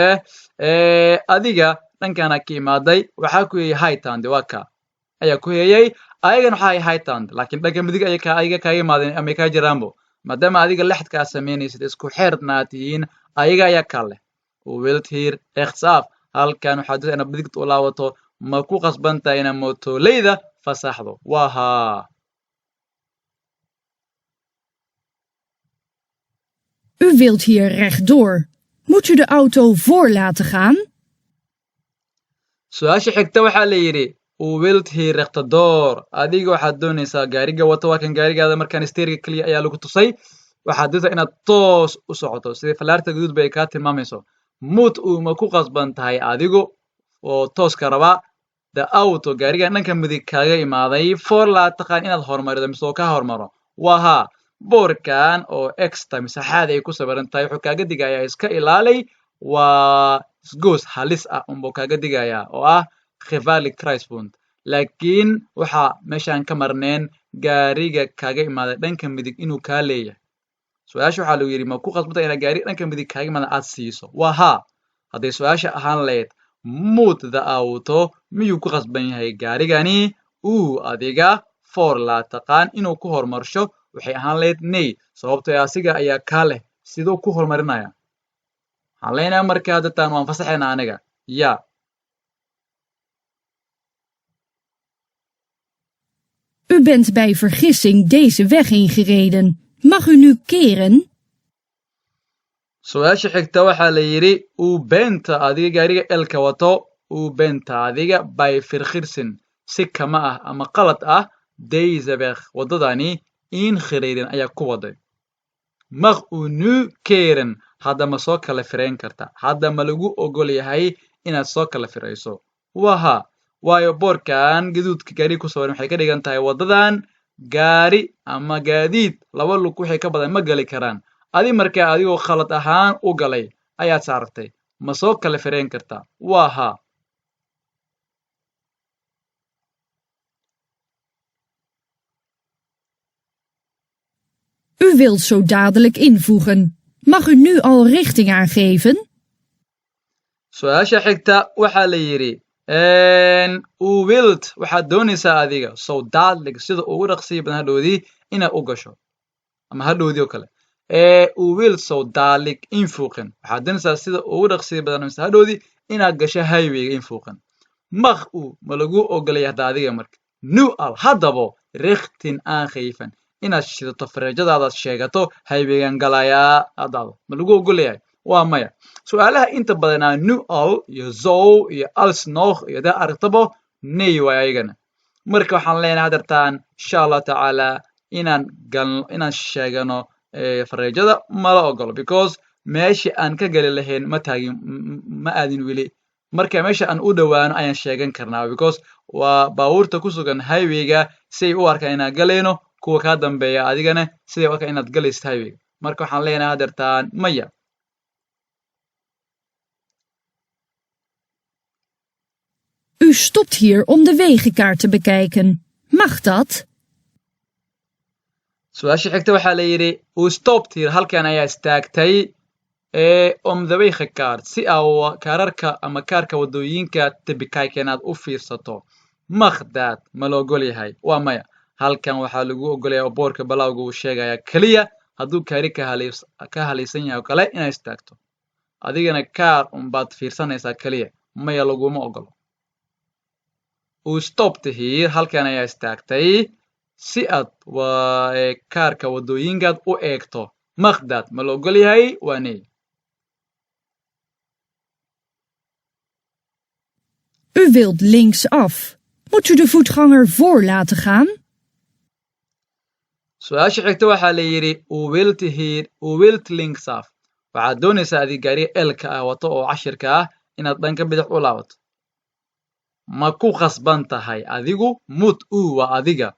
[SPEAKER 1] adiga dhankana ka imaaday waxaa ku heeyay hightown waa ka ayaa ku heeyay ayagan waxaa hightown laakiin dhanka midig ayaga kaaga imaadeen ama kaa jiraanbo maadaama adiga lexdkaa samaynaysid isku xeernaad tihiin ayaga ayaa kaa leh u wilt hier rechtsaf halkan waxaad doonaysaa inaad midigta u laabato ma ku qasban tahay inaad mootoleyda fasaxdo waa haa
[SPEAKER 2] U wilt hier rechtdoor. Moet u de auto voor laten gaan?
[SPEAKER 1] su-aasha xigta waxaa la yidhi u wilt hier rechtdoor adiga waxaad doonaysaa gaariga wata waa kan gaarigaada markaan steeriga keliya ayaa lagu tusay waxaad doonaysaa inaad toos u socoto sidii falaarta guduud bay kaa tilmaamayso mud u ma ku qasban tahay adigu oo tooska rabaa the auto gaarigan dhanka midig kaaga imaaday for laa taqaan inaad horumarido mise oo ka hormaro waa haa boorkan oo exta mise xaad ay ku sawiran tahay wuxuu kaaga digayaa iska ilaalay waa isgoos halis ah unbuu kaaga digayaa oo ah khivali christbund laakiin waxaa meeshaan ka marneen gaariga kaaga imaaday dhanka midig inuu kaa leeyahay su-aasha waxaa lagu yidhi ma ku qasbanta inaad gaariga dhanka midig kaaga imaada aad siiso waa haa hadday su-aasha ahaan lahayd mud the auto miyuu ku qasban yahay gaarigani adiga for laa taqaan inuu ku horumarsho waxay ahaan lahayd ney sababtoo asiga ayaa kaa leh siduu ku horumarinaya waxaan leenahay markaa dadtaan waan fasaxaynaa aniga ya
[SPEAKER 2] U bent bij vergissing deze weg ingereden. Mag u nu keren?
[SPEAKER 1] su-aasha xigta waxaa la yidhi beenta adiga gaariga elka wato beenta adiga by firkhirsin si kama ah ama qalad ah deze weg wadadani ingereden ayaa ku waday mag u nu keren hadda ma soo kala firayn karta hadda ma lagu ogol yahay inaad soo kala firayso waha waayo boorkan gaduudka gaariga ku sawiran waxay ka dhigan tahay wadadan gaari ama gaadiid laba lug wixii ka badan ma gali karaan adi markaa adigoo khalad ahaan u galay ayaad saartay ma soo kala firayn kartaa waa haa
[SPEAKER 2] U wilt zo dadelijk invoegen. Mag u nu al richting aangeven?
[SPEAKER 1] su-aasha xigta waxaa la yidhi u wilt waxaad doonaysaa adiga so dadlig sida ugu dhaqsiya badan hadhoodii inaad u gasho ama hadhoodii oo kale u wilt so dadlig infuuqan waxaad doonaysaa sida ugu dhaqsiya badan mise hadhoodii inaad gasho highwayga infuuqan mag ma lagu ogolaya hadda adiga marka nu al haddaba rikhtin aan khayfan inaad shidato fareejadaadaad sheegato hayweegan galayaa haddaada ma lagu ogolayahay waa maya su-aalaha inta badanaa nu al iyo zow iyo alsnoch iyo dee aragtabo nay waay ayagana marka waxaan leenahay hadartaan insha allah tacaala inaan sheegano fareejada mala ogolo because meeshii aan ka geli lahayn ma aadin weli marka meesha aan u dhowaano ayaan sheegan karnaa because waa baabuurta ku sugan highwayga siay u arkaan inaan galayno kuwa kaa dambeeya adigana siday u arkaan inaad galaysid highwayga marka waxaan leenahay hadartaan maya
[SPEAKER 2] U stopt hier om de wegenkaart te bekijken. Mag dat?
[SPEAKER 1] su-aasha xigta waxaa la yidhi u stopt hier halkan ayaa istaagtay om the wegenkaart si aa kaararka ama kaarka wadooyinka tebikayken aad u fiirsato makdaad ma la ogol yahay waa maya halkan waxaa lagu ogolaya oo boorka balawga uu sheegaya keliya hadduu kaari ka halaysan yahay oo kale inay istaagto adigana kaar unbaad fiirsanaysaa keliya maya laguma ogolo u stopt hier halkan ayaa istaagtay si aad kaarka wadooyinkaad u eegto makdaad ma la ogol yahay waa nay
[SPEAKER 2] U wilt linksaf. Moet u de voetganger voor laten gaan?
[SPEAKER 1] su-aasha xigta waxaa la yidhi u wilt linksaf waxaad doonaysaa adig gaariga elka ah wato oo cashirka ah inaad dhanka bidix u laabato ma ku khasban tahay adigu mut waa adiga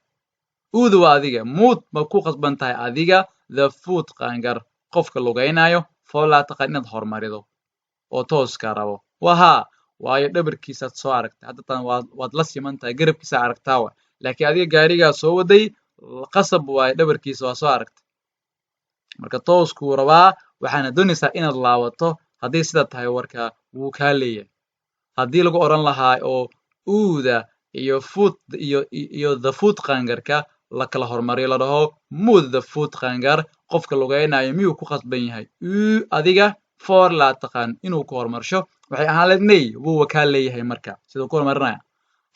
[SPEAKER 1] udu waa adiga mut ma ku khasban tahay adiga the voetganger qofka lugaynayo foolaataqan inaad hormarido oo tooska rabo waa haa waayo dhabarkiisaad soo aragtay haddatan waad la siman tahay garabkiisa aragtaa wa laakiin adiga gaarigaa soo waday qasab waayo dhabarkiisa waa soo aragtay marka tooskuu rabaa waxaana doonaysaa inaad laabato haddii sida tahay warka wuu kaa leeyahay haddii lagu odhan lahaa oo uuda iyo the voetgangerka la kala hormariyo la dhaho mud the voetganger qofka lugaynayo miyuu ku khasban yahay adiga for laa taqaan inuu ku hormarsho waxay ahaan leed nay wuu kaa leeyahay marka siduu ku hormarinaya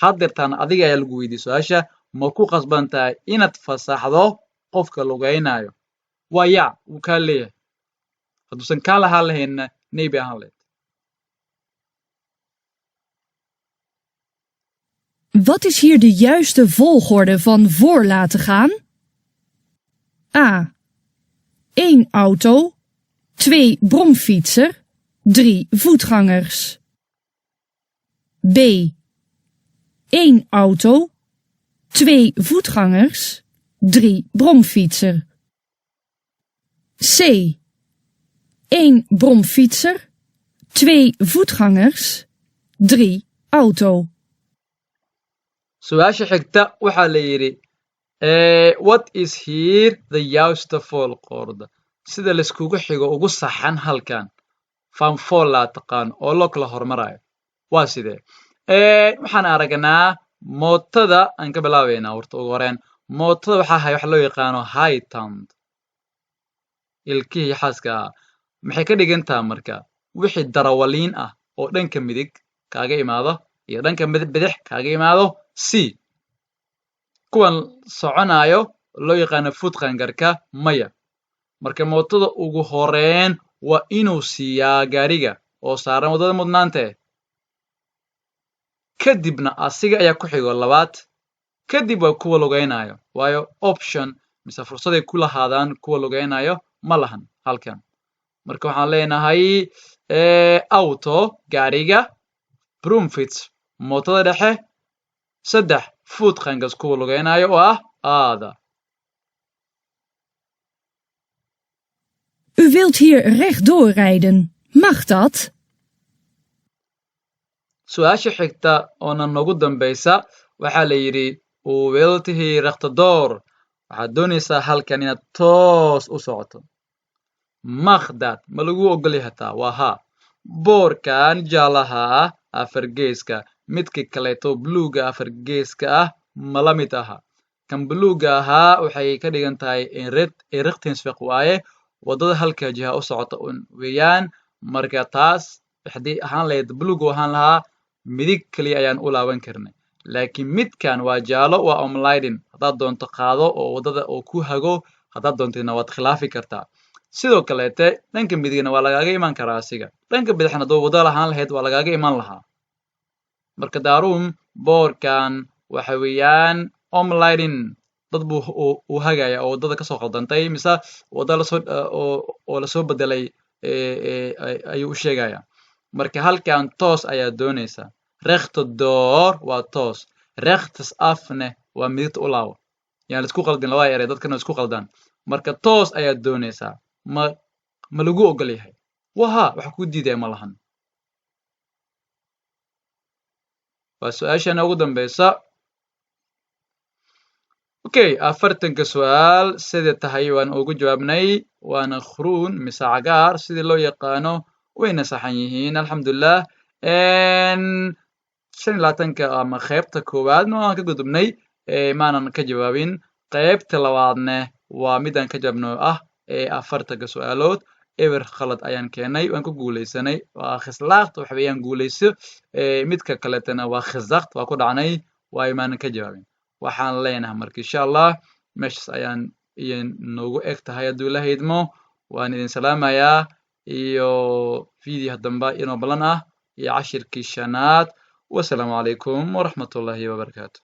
[SPEAKER 1] haddeertaan adiga ayaa lagu weydiiyey su-aasha ma ku khasban tahay inaad fasaxdo qofka lugaynayo waa yac wuu kaa leeyahay hadduusan kaa lahaan lahaynna nay bay ahaan leed
[SPEAKER 2] Wat is hier de juiste volgorde van voor laten gaan? A. 1 auto, 2 bromfietser, 3 voetgangers. B. 1 auto, 2 voetgangers, 3 bromfietser. C. 1 bromfietser, 2 voetgangers, 3 auto.
[SPEAKER 1] su-aasha xigta waxaa la yidhi what is here the juiste volgorde sida laiskugu xigo ugu saxan halkan van voor laa taqaan oo loo kala hormarayo waa sidee waxaan aragnaa mootada aan ka bilaabaynaa horta ugu horeen mootada waxaa hay wax loo yaqaano hightand ilkihii xaaska ah maxay ka dhigantaha marka wixii darawaliin ah oo dhanka midig kaaga imaado iyo dhanka bidix kaaga imaado c kuwan soconayo loo yaqaano voetgangerka maya marka mootada ugu horeen waa inuu siiyaa gaariga oo saaran waddada mudnaante kadibna asiga ayaa ku xigo labaad kadib waa kuwa lugaynayo waayo option mise fursaday ku lahaadaan kuwa lugaynayo ma lahan halkan marka waxaan leenahay auto gaariga bromfits mootada dhexe 3 voetgangers kuwa lugaynayo oo ah aada
[SPEAKER 2] U wilt hier rechtdoor rijden. Mag dat?
[SPEAKER 1] su-aasha xigta oona nagu dambaysa waxaa la yidhi u wilt hier rechtdoor waxaad doonaysaa halkan inaad toos u socoto makdaad ma lagu ogolyahay hataa waa haa boorkan jaalaha ah afargeeska midka kaleeto bluega afargeeska ah ma la mid aha kan bluega ahaa waxay ka dhigan tahay richtensweg waaye waddada halka jiha u socota un weeyaan marka taas haddii ahaan lahayd blueg ahaan lahaa midig keliya ayaan u laaban karnay laakiin midkan waa jaalo waa omlidin haddaad doonto qaado oo waddada oo ku hago haddaad doontidna waad khilaafi kartaa sidoo kaleete dhanka midigna waa lagaaga iman karaa asiga dhanka bidixna hadduu waddo lahaan lahayd waa lagaaga iman lahaa marka daaruum boorkan waxa weeyaan omlidin dad buu u hagaya oo waddada kasoo khaldantay mise wadda oo lasoo bedelay ayuu u sheegaya marka halkan toos ayaa doonaysaa rechter door waa toos rechts afne waa midigta u laawo yani laisku qaldin labada eray dadkana isku qaldaan marka toos ayaad doonaysaa ma lagu ogol yahay waha wax ku diidaya ma lahan waa su-aashana ugu dambeysa okay afartanka su-aal sida tahay waan ugu jawaabnay waana khruun mise cagaar sidii loo yaqaano wayna saxan yihiin alxamdulilah 25 ama qaybta koowaadna waan ka gudubnay maanan ka jawaabin qaybta labaadne waa midaan ka jawaabno ah afartanka su-aalood eber khalad ayaan keenay waan ku guuleysanay waa khislaaqt waxa weeyaan guuleyso midka kaletana waa khizaqt waa ku dhacnay waayo maanan ka jawaabin waxaan leenahay marka insha allah meeshas ayaan noogu eg tahay hadduu ilaahay idmo waan idin salaamayaa iyo video damba inoo balan ah iyo cashirkii shanaad wasalaamu calaykum waraxmatullaahi wabarakaatu